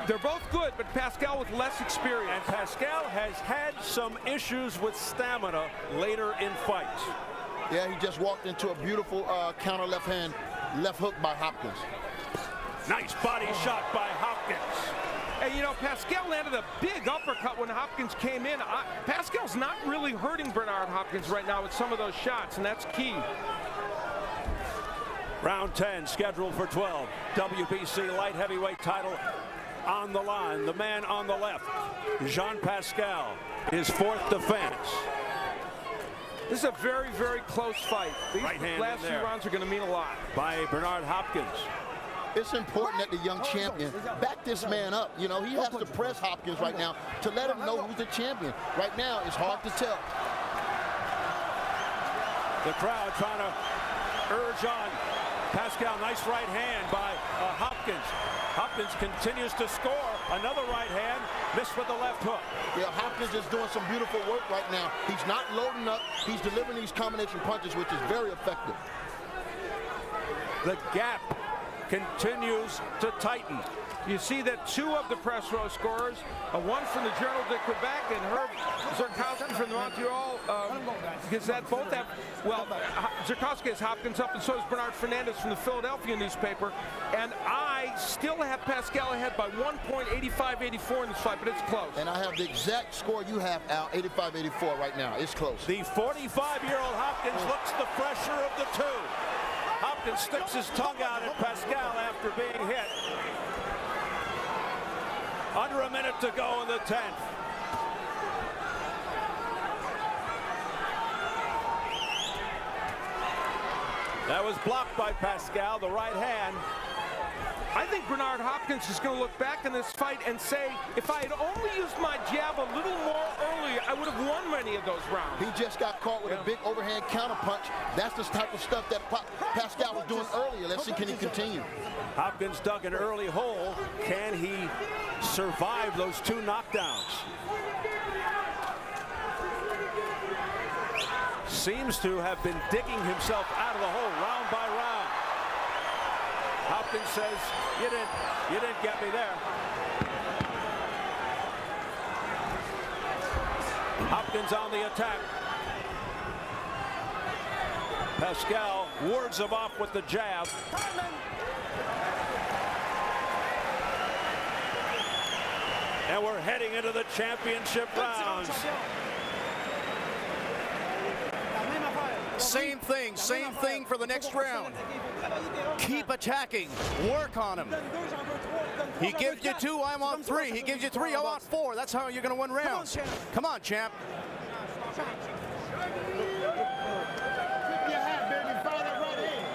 they're both good, but Pascal with less experience. And Pascal has had some issues with stamina later in fights. Yeah, he just walked into a beautiful counter left hook by Hopkins. Nice body shot by Hopkins. Hopkins. And, you know, Pascal landed a big uppercut when Hopkins came in. Pascal's not really hurting Bernard Hopkins right now with some of those shots, and that's key. Round 10 scheduled for 12. WBC light heavyweight title on the line. The man on the left, Jean Pascal, his fourth defense. This is a very, very close fight. These last few rounds are going to mean a lot. By Bernard Hopkins. It's important that the young champion back this man up. You know, he has to press Hopkins right now to let him know who's the champion. Right now, it's hard to tell. The crowd trying to urge on Pascal. Nice right hand by Hopkins. Hopkins continues to score. Another right hand, missed with the left hook. Yeah, Hopkins is doing some beautiful work right now. He's not loading up. He's delivering these combination punches, which is very effective. The gap continues to tighten. You see that two of the press row scorers, one from the Journal de Quebec and Herb Zurkowski from the Montreal Gazette, both have, well, Zurkowski has Hopkins up, and so has Bernard Fernandez from the Philadelphia newspaper. And I still have Pascal ahead by 1.85-84 in this fight, but it's close. And I have the exact score you have, Al, 85-84 right now. It's close. The 45-year-old Hopkins looks the fresher of the two. Hopkins sticks his tongue out at Pascal after being hit. Under a minute to go in the 10th. That was blocked by Pascal, the right hand. I think Bernard Hopkins is going to look back in this fight and say, if I had only used my jab a little more earlier, I would have won many of those rounds. He just got caught with a big overhand counterpunch. That's the type of stuff that Pascal was doing earlier. Let's see, can he continue? Hopkins dug an early hole. Can he survive those two knockdowns? Seems to have been digging himself out of the hole round by round. Hopkins says, you didn't get me there. Hopkins on the attack. Pascal wards him off with the jab. And we're heading into the championship rounds. Same thing for the next round. Keep attacking, work on him. He gives you two, I want three. He gives you three, I want four. That's how you're going to win rounds. Come on, champ. Tip your hat, baby. Fire that right hand.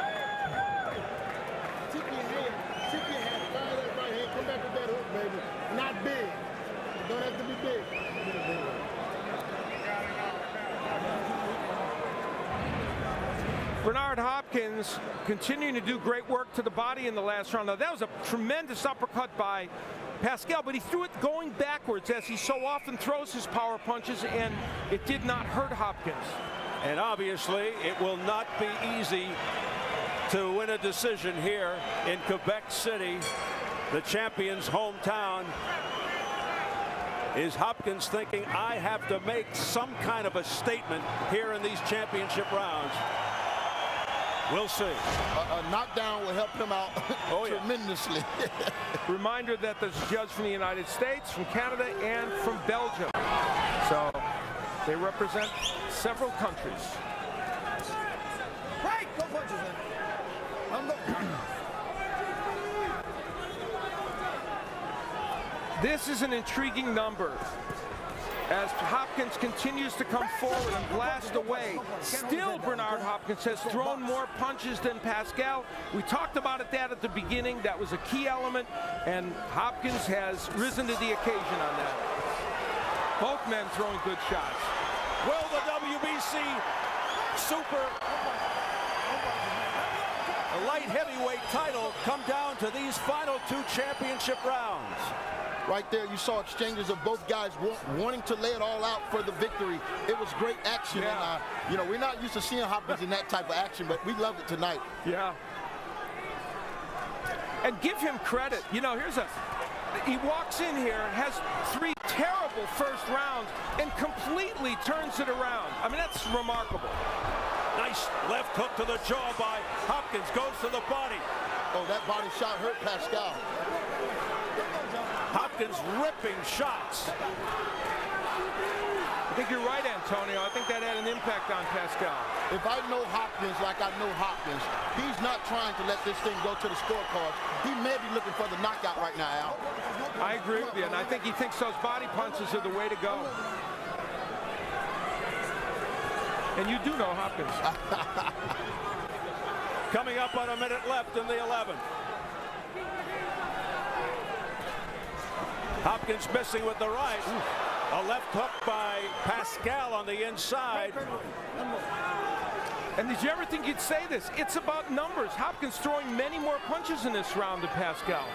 Tip your hat. Fire that right hand. Come back with that hook, baby. Not big. Don't have to be big. Bernard Hopkins continuing to do great work to the body in the last round. Now, that was a tremendous uppercut by Pascal, but he threw it going backwards, as he so often throws his power punches, and it did not hurt Hopkins. And obviously, it will not be easy to win a decision here in Quebec City, the champion's hometown. Is Hopkins thinking, I have to make some kind of a statement here in these championship rounds? We'll see. A knockdown will help him out tremendously. Reminder that there's a judge from the United States, from Canada, and from Belgium. So they represent several countries. Right, go punches in. This is an intriguing number. As Hopkins continues to come forward and blast away, still Bernard Hopkins has thrown more punches than Pascal. We talked about that at the beginning. That was a key element, and Hopkins has risen to the occasion on that. Both men throwing good shots. Will the WBC Super light heavyweight title come down to these final two championship rounds? Right there, you saw exchanges of both guys wanting to lay it all out for the victory. It was great action. Yeah. And, you know, we're not used to seeing Hopkins in that type of action, but we loved it tonight. Yeah. And give him credit. You know, he walks in here, has three terrible first rounds, and completely turns it around. I mean, that's remarkable. Nice left hook to the jaw by Hopkins, goes to the body. Oh, that body shot hurt Pascal. Hopkins ripping shots. I think you're right, Antonio. I think that had an impact on Pascal. If I know Hopkins like I know Hopkins, he's not trying to let this thing go to the scorecard. He may be looking for the knockout right now, Al. I agree with you, and I think he thinks those body punches are the way to go. And you do know Hopkins. Coming up on a minute left in the 11th. Hopkins missing with the right. A left hook by Pascal on the inside. And did you ever think you'd say this? It's about numbers. Hopkins throwing many more punches in this round than Pascal.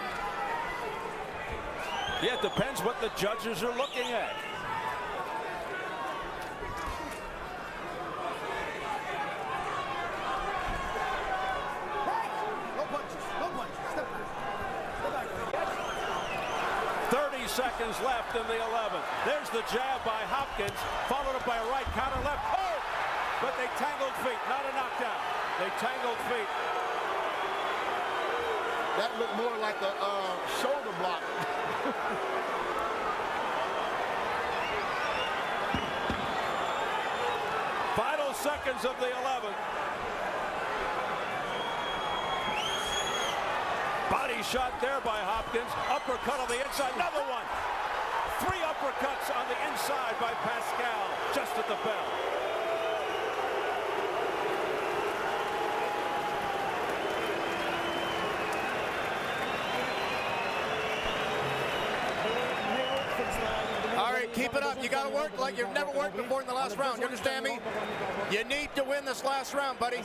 Yeah, it depends what the judges are looking at. Seconds left in the 11th. There's the jab by Hopkins, followed up by a right counter left. Oh! But they tangled feet, not a knockdown. They tangled feet. That looked more like a shoulder block. Final seconds of the 11th. Body shot there by Hopkins. Uppercut on the inside. Another one. 3 uppercuts on the inside by Pascal. Just at the bell. All right, keep it up. You got to work like you've never worked before in the last round. You understand me? You need to win this last round, buddy.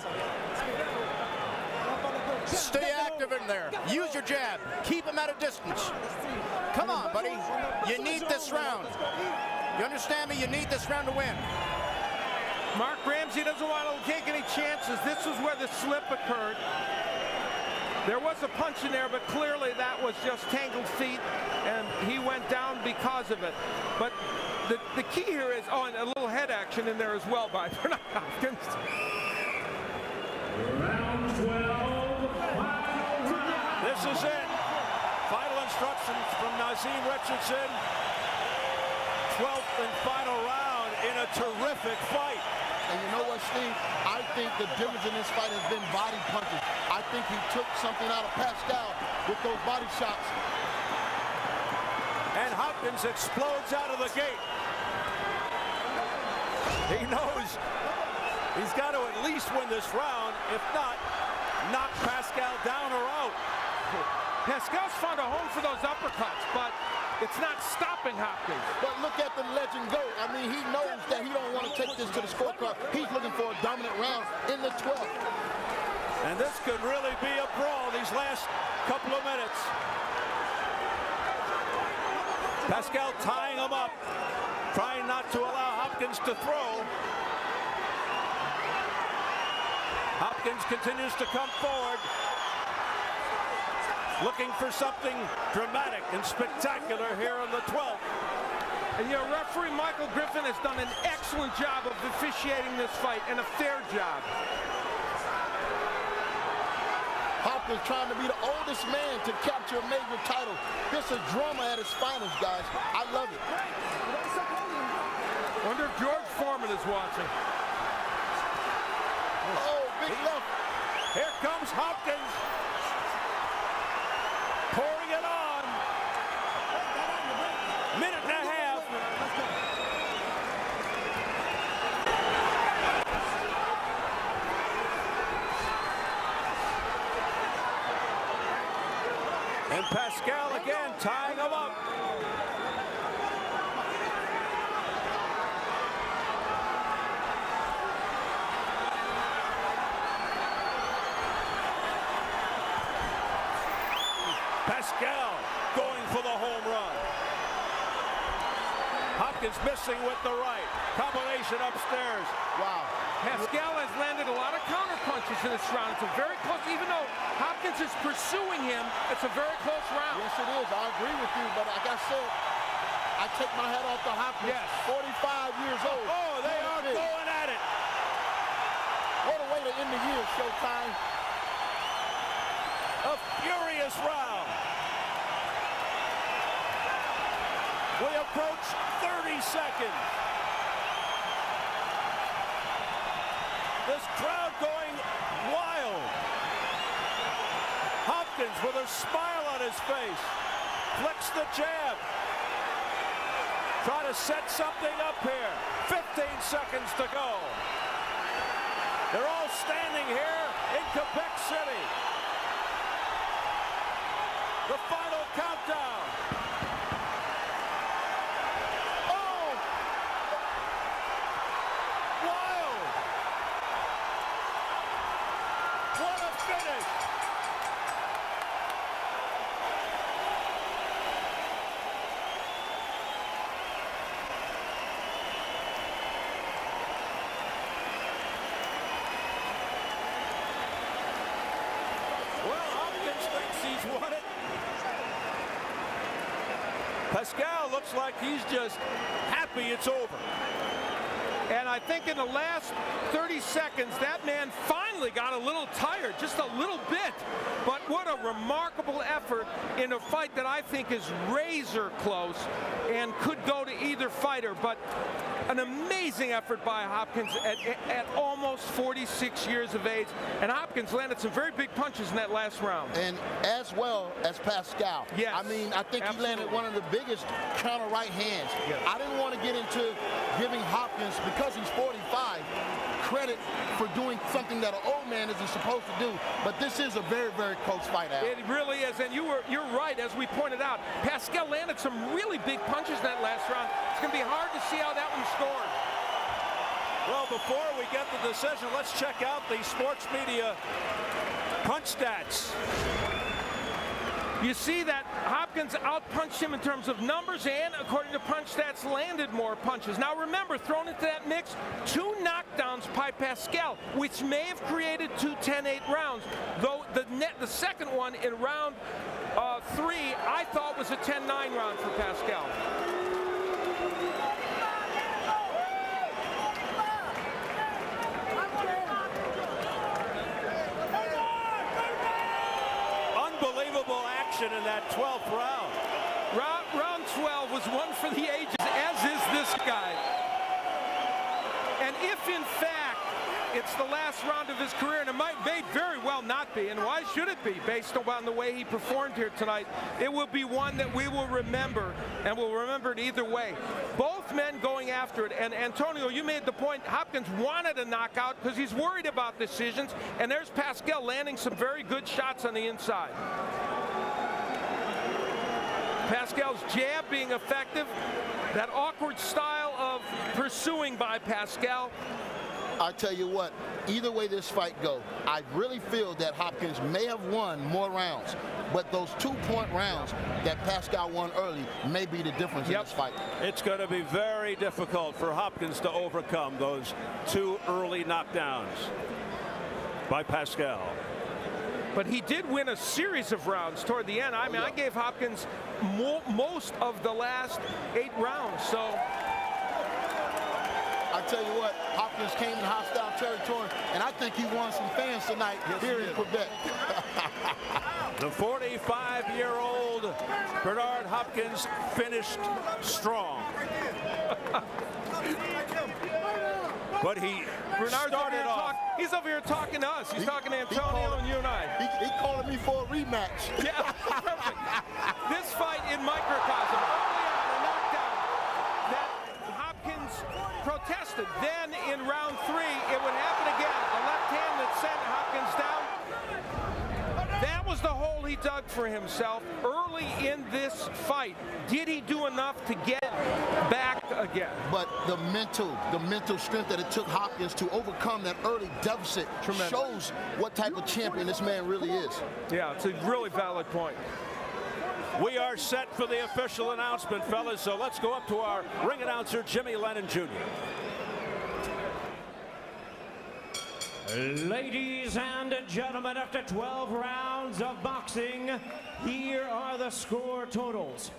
Stay active in there. Use your jab. Keep him at a distance. Come on, buddy. You need this round. You understand me? You need this round to win. Mark Ramsey doesn't want to take any chances. This was where the slip occurred. There was a punch in there, but clearly that was just tangled feet, and he went down because of it. But the key here is, and a little head action in there as well by Bernard Hopkins. Round 12. This is it. Final instructions from Nazeem Richardson. 12th and final round in a terrific fight. And you know what, Steve? I think the difference in this fight has been body punches. I think he took something out of Pascal with those body shots. And Hopkins explodes out of the gate. He knows he's got to at least win this round. If not, knock Pascal down or out. Pascal's found a home for those uppercuts, but it's not stopping Hopkins. But look at the legend go. I mean, he knows that he don't want to take this to the scorecard. He's looking for a dominant round in the 12th. And this could really be a brawl these last couple of minutes. Pascal tying him up, trying not to allow Hopkins to throw. Hopkins continues to come forward, looking for something dramatic and spectacular here on the 12th. And you know, referee Michael Griffin has done an excellent job of officiating this fight, and a fair job. Hopkins trying to be the oldest man to capture a major title. This is drama at its finest, guys. I love it. Wonder if George Foreman is watching. Oh, big left. Here comes Hopkins. Pouring it on. Minute and a half. And Pascal again tying him up. Pascal going for the home run. Hopkins missing with the right. Combination upstairs. Wow. Pascal has landed a lot of counter punches in this round. It's a very close, even though Hopkins is pursuing him, it's a very close round. Yes, it is. I agree with you, but like I said, I take my hat off to Hopkins. Yes. 45 years old. Oh, they are going at it. What a way to end the year, Showtime. A furious round. We approach 30 seconds. This crowd going wild. Hopkins with a smile on his face. Flicks the jab. Try to set something up here. 15 seconds to go. They're all standing here in Quebec City. The final countdown. Oh! Wild! What a finish! Won it. Pascal looks like he's just happy it's over. And I think in the last 30 seconds, that man finally got a little tired, just a little bit. But what a remarkable effort in a fight that I think is razor close and could go to either fighter. But an amazing effort by Hopkins at almost 46 years of age. And Hopkins landed some very big punches in that last round. And as well as Pascal. Yes, I mean, I think absolutely. he landed one of the biggest counter right hands. Yes. I didn't want to get into giving Hopkins, because he's 45, credit for doing something that an old man isn't supposed to do. But this is a very, very close fight, Al. It really is, and you're right, as we pointed out. Pascal landed some really big punches in that last round. It's going to be hard to see how that one scored. Well, before we get the decision, let's check out the sports media punch stats. You see that Hopkins outpunched him in terms of numbers and, according to punch stats, landed more punches. Now remember, thrown into that mix, 2 knockdowns by Pascal, which may have created 2 10-8 rounds, though the second one in round 3 I thought was a 10-9 round for Pascal. Unbelievable action in that 12th round. Round 12 was one for the ages, as is this guy. And if, in fact, it's the last round of his career, and it may very well not be, and why should it be, based on the way he performed here tonight, it will be one that we will remember, and we'll remember it either way. Both men going after it, and Antonio, you made the point, Hopkins wanted a knockout because he's worried about decisions, and there's Pascal landing some very good shots on the inside. Pascal's jab being effective, that awkward style of pursuing by Pascal. I tell you what, either way this fight go, I really feel that Hopkins may have won more rounds, but those 2-point rounds that Pascal won early may be the difference in this fight. It's going to be very difficult for Hopkins to overcome those 2 early knockdowns by Pascal. But he did win a series of rounds toward the end. I mean, I gave Hopkins most of the last 8 rounds, so. I tell you what, Hopkins came in hostile territory, and I think he won some fans tonight here in Quebec. The 45-year-old Bernard Hopkins finished strong. But he started off. He's over here talking to us. He's talking to Antonio and you and I. He calling me for a rematch. Yeah, perfect. This fight in microcosm. Early on, a knockdown that Hopkins protested. Then in round 3, it would happen again. A left hand that sent Hopkins down. That was the hole he dug for himself early in this fight. Did he do enough to get back again? But the mental strength that it took Hopkins to overcome that early deficit shows what type of champion this man really is. Yeah, it's a really valid point. We are set for the official announcement, fellas, so let's go up to our ring announcer, Jimmy Lennon Jr. Ladies and gentlemen, after 12 rounds of boxing, here are the score totals.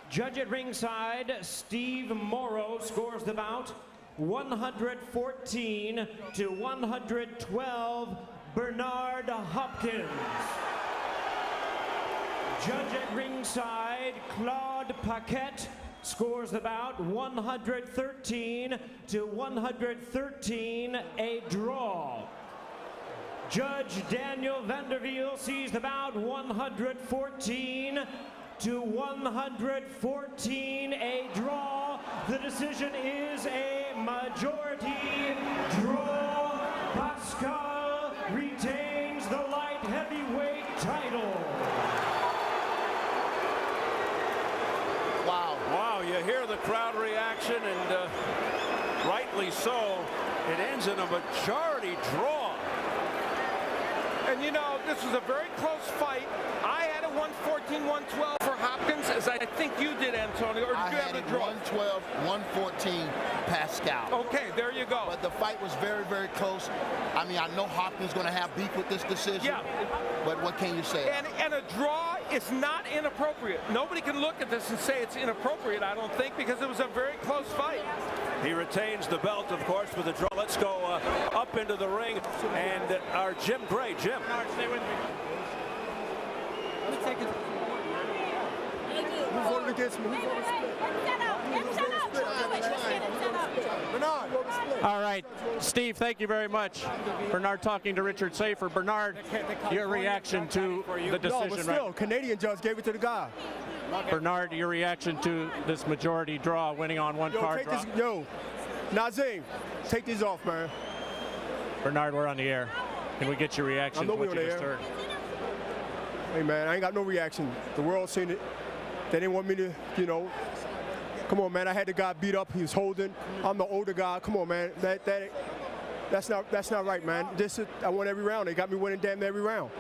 Judge at ringside, Steve Morrow scores the bout 114 to 112, Bernard Hopkins. Judge at ringside, Claude Paquette scores the bout 113 to 113, a draw. Judge Daniel Vanderveel sees the bout 114 to 114, a draw. The decision is a majority draw. Pascal retains the light heavyweight title. Wow. Wow, you hear the crowd reaction, and rightly so. It ends in a majority draw. And you know, this was a very close fight. I had a 114-112 for Hopkins, as I think you did, Antonio, or did you have the draw? 112-114 Pascal. Okay, there you go. But the fight was very, very close. I mean, I know Hopkins is going to have beef with this decision. Yeah. But what can you say? And a draw is not inappropriate. Nobody can look at this and say it's inappropriate, I don't think, because it was a very close fight. He retains the belt, of course, with the draw. Let's go up into the ring, and our Jim Gray. Jim. Stay with me. Let's take it. Who voted against me? Who voted split? All right, Steve, thank you very much. Bernard talking to Richard Safer. Bernard, your reaction to the decision, No, but still, right? Canadian judge gave it to the guy. Bernard, your reaction to this majority draw, winning on one card draw. Nazim, take these off, man. Bernard, we're on the air. Can we get your reaction to what you just heard? Hey, man, I ain't got no reaction. The world seen it. They didn't want me to, you know. Come on, man. I had the guy beat up. He was holding. I'm the older guy. Come on, man. That's not right, man. I won every round. They got me winning damn near every round.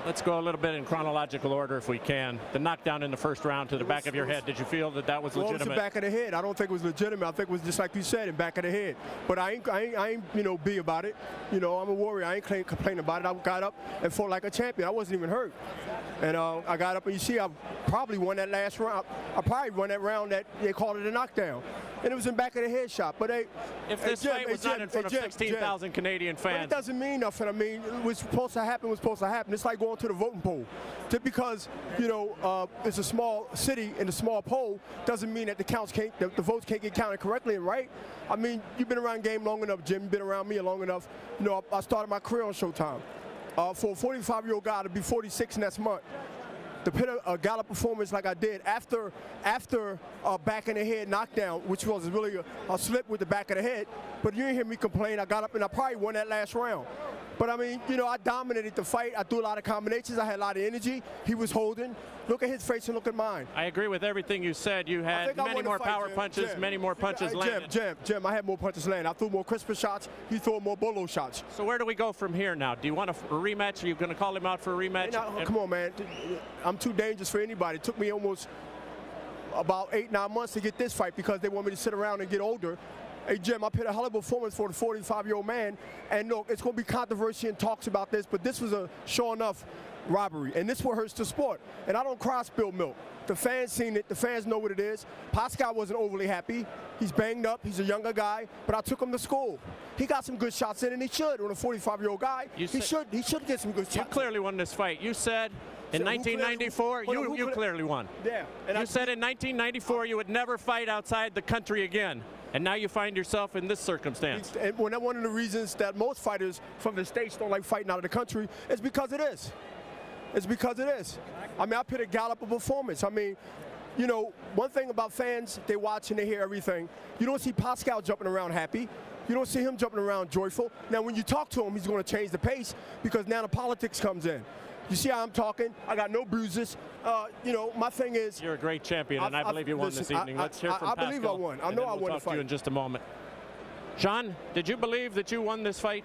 Let's go a little bit in chronological order if we can. The knockdown in the first round to the back of your head. Did you feel that that was legitimate? Well, it was the back of the head. I don't think it was legitimate. I think it was just like you said, in back of the head. But I ain't you know, be about it. You know, I'm a warrior. I ain't complaining about it. I got up and fought like a champion. I wasn't even hurt. And I got up, and you see, I probably won that last round. I probably won that round that they called it a knockdown. And it was in back of the head shot. But if this fight was not in front of 16,000 Canadian fans. But it doesn't mean nothing. I mean, what's supposed to happen was supposed to happen. It's like going to the voting poll. Just because, you know, it's a small city and a small poll doesn't mean that the votes can't get counted correctly and right. I mean, you've been around the game long enough, Jim. You've been around me long enough. You know, I started my career on Showtime. For a 45-year-old guy to be 46 next month, to put a gala performance like I did after a back in the head knockdown, which was really a slip with the back of the head. But you didn't hear me complain. I got up and I probably won that last round. But I mean, you know, I dominated the fight. I threw a lot of combinations. I had a lot of energy. He was holding. Look at his face and look at mine. I agree with everything you said. You had many more power punches, many more punches landed. Jim, I had more punches landed. I threw more crisper shots. He threw more bolo shots. So where do we go from here now? Do you want a rematch? Are you going to call him out for a rematch? Come on, man. I'm too dangerous for anybody. It took me almost about 8-9 months to get this fight because they want me to sit around and get older. Hey, Jim, I put a hell of a performance for the 45-year-old man. And look, it's going to be controversy and talks about this, but this was a sure enough robbery. And this is what hurts the sport. And I don't cry spilled milk. The fans seen it. The fans know what it is. Pascal wasn't overly happy. He's banged up. He's a younger guy. But I took him to school. He got some good shots in, and he should. On a 45-year-old guy, he should get some good shots. You clearly won this fight. You said in 1994, you clearly won. Yeah. And you said in 1994 you would never fight outside the country again. And now you find yourself in this circumstance. And one of the reasons that most fighters from the States don't like fighting out of the country is because it is. It's because it is. I mean, I put a gallop of performance. I mean, you know, one thing about fans, they watch and they hear everything. You don't see Pascal jumping around happy. You don't see him jumping around joyful. Now, when you talk to him, he's going to change the pace because now the politics comes in. You see how I'm talking? I got no bruises. You know, my thing is... You're a great champion, and I believe you won this evening. Let's hear from Pascal. I believe I won. I know I won the fight. We'll talk to you in just a moment. John, did you believe that you won this fight?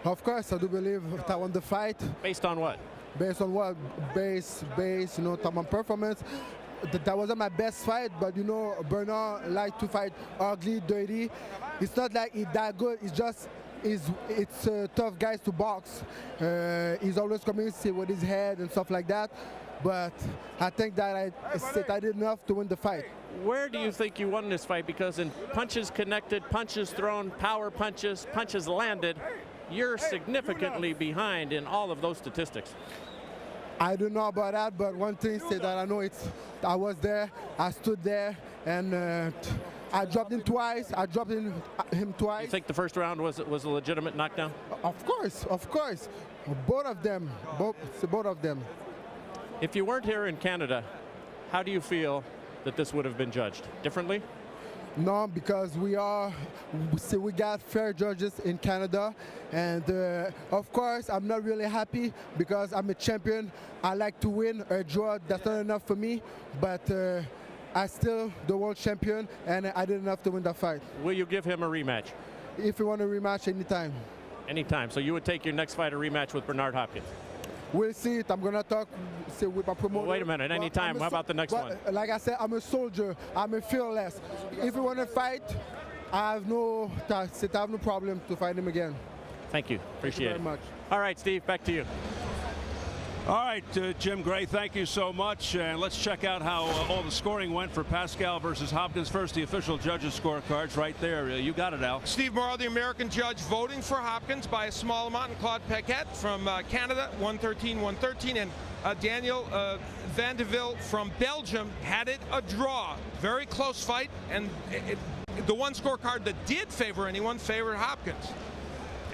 Of course, I do believe that I won the fight. Based on what? Based on what? Base, you know, top on performance. That wasn't my best fight, but you know, Bernard liked to fight ugly, dirty. It's not like he's that good. It's just... It's tough guys to box. He's always coming with his head and stuff like that. But I think that I did enough to win the fight. Where do you think you won this fight? Because in punches connected, punches thrown, power punches, punches landed, you're significantly behind in all of those statistics. I don't know about that, but one thing is that I know I was there, I stood there, and I dropped him twice. I dropped him twice. You think the first round was a legitimate knockdown? Of course, of course. Both of them. Both of them. If you weren't here in Canada, how do you feel that this would have been judged? Differently? No, because we got fair judges in Canada, and of course I'm not really happy because I'm a champion. I like to win. A draw, that's not enough for me, but I still the world champion, and I did enough to win the fight. Will you give him a rematch? If you want a rematch, anytime. Anytime. So you would take your next fight a rematch with Bernard Hopkins? We'll see it. I'm going to talk with my promoter. Well, wait a minute. Anytime. How about the next one? Like I said, I'm a soldier. I'm a fearless. If you want to fight, I have no problem to fight him again. Thank you. Appreciate it. Thank you very much. All right, Steve, back to you. All right, Jim Gray, thank you so much. And let's check out how all the scoring went for Pascal versus Hopkins. First, the official judges' scorecards right there. You got it, Al. Steve Morrow, the American judge, voting for Hopkins by a small amount, and Claude Paquette from Canada, 113-113, and Daniel Vandeville from Belgium had it a draw. Very close fight, and the one scorecard that did favor anyone favored Hopkins.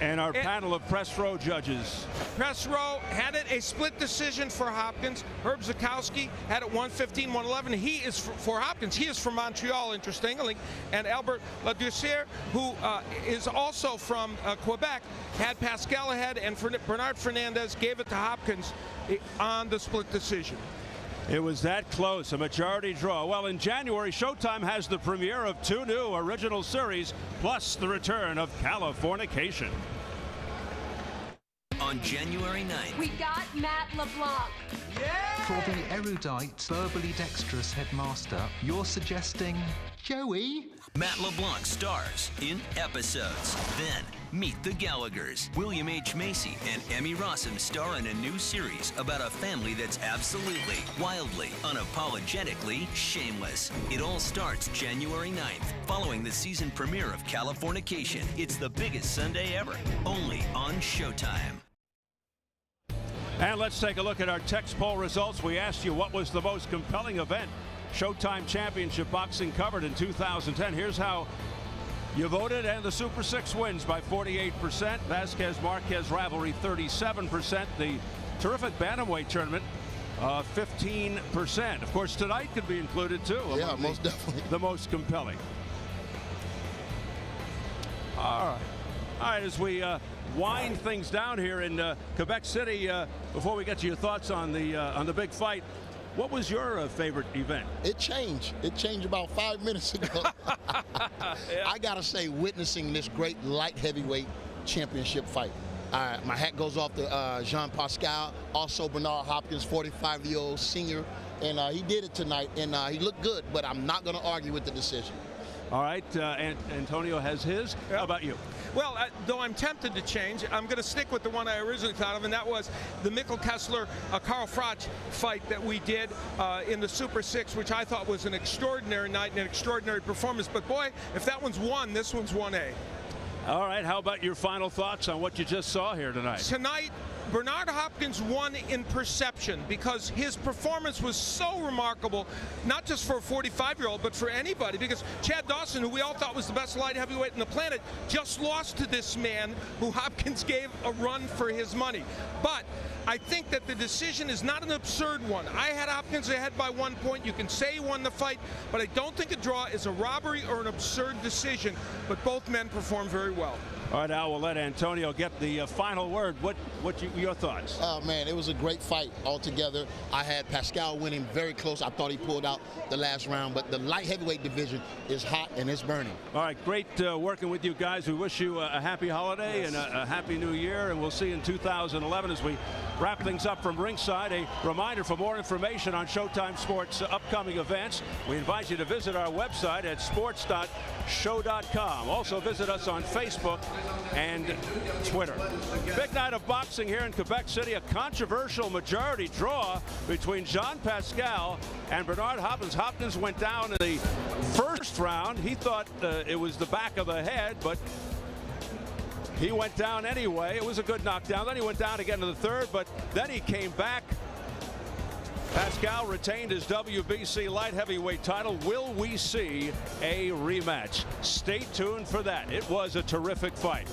And our panel of press row judges. Press row had it a split decision for Hopkins. Herb Zukowski had it 115-111. He is for Hopkins. He is from Montreal, interestingly. And Albert Ladouceur, who is also from Quebec, had Pascal ahead, and Bernard Fernandez gave it to Hopkins on the split decision. It was that close, a majority draw. Well, in January, Showtime has the premiere of 2 new original series, plus the return of Californication. On January 9th. We got Matt LeBlanc. Yeah! For the erudite, verbally dexterous headmaster, you're suggesting Joey? Matt LeBlanc stars in episodes. Then, meet the Gallaghers. William H. Macy and Emmy Rossum star in a new series about a family that's absolutely, wildly, unapologetically shameless. It all starts January 9th, following the season premiere of Californication. It's the biggest Sunday ever, only on Showtime. And let's take a look at our text poll results. We asked you what was the most compelling event Showtime Championship Boxing covered in 2010. Here's how you voted, and the Super 6 wins by 48%. Vasquez-Marquez rivalry, 37%. The terrific Bantamweight tournament, 15%. Of course, tonight could be included, too. Yeah, most definitely. The most compelling. All right, as we wind things down here in Quebec City, before we get to your thoughts on the big fight, what was your favorite event? It changed. It changed about 5 minutes ago. Yeah. I got to say, witnessing this great light heavyweight championship fight. My hat goes off to Jean Pascal, also Bernard Hopkins, 45-year-old senior. And he did it tonight, and he looked good, but I'm not going to argue with the decision. All right, Antonio has his. How about you? Well, though I'm tempted to change, I'm going to stick with the one I originally thought of, and that was the Mikkel Kessler, Carl Froch fight that we did in the Super 6, which I thought was an extraordinary night and an extraordinary performance. But boy, if that one's 1, this one's 1A. All right, how about your final thoughts on what you just saw here tonight? Tonight, Bernard Hopkins won in perception because his performance was so remarkable, not just for a 45-year-old, but for anybody, because Chad Dawson, who we all thought was the best light heavyweight on the planet, just lost to this man who Hopkins gave a run for his money. But I think that the decision is not an absurd one. I had Hopkins ahead by 1 point. You can say he won the fight, but I don't think a draw is a robbery or an absurd decision, but both men performed very well. All right, Al, we'll let Antonio get the final word. Your thoughts? Oh, man, it was a great fight altogether. I had Pascal winning very close. I thought he pulled out the last round, but the light heavyweight division is hot and it's burning. All right, great working with you guys. We wish you a happy holiday and a happy new year, and we'll see you in 2011 as we wrap things up from ringside. A reminder, for more information on Showtime Sports upcoming events, we invite you to visit our website at sports.show.com. Also visit us on Facebook and Twitter. Big night of boxing here in Quebec City. A controversial majority draw between Jean Pascal and Bernard Hopkins. Hopkins went down in the first round. He thought it was the back of the head, but he went down anyway. It was a good knockdown. Then he went down again in the third, but then he came back Pascal retained his WBC light heavyweight title. Will we see a rematch? Stay tuned for that. It was a terrific fight.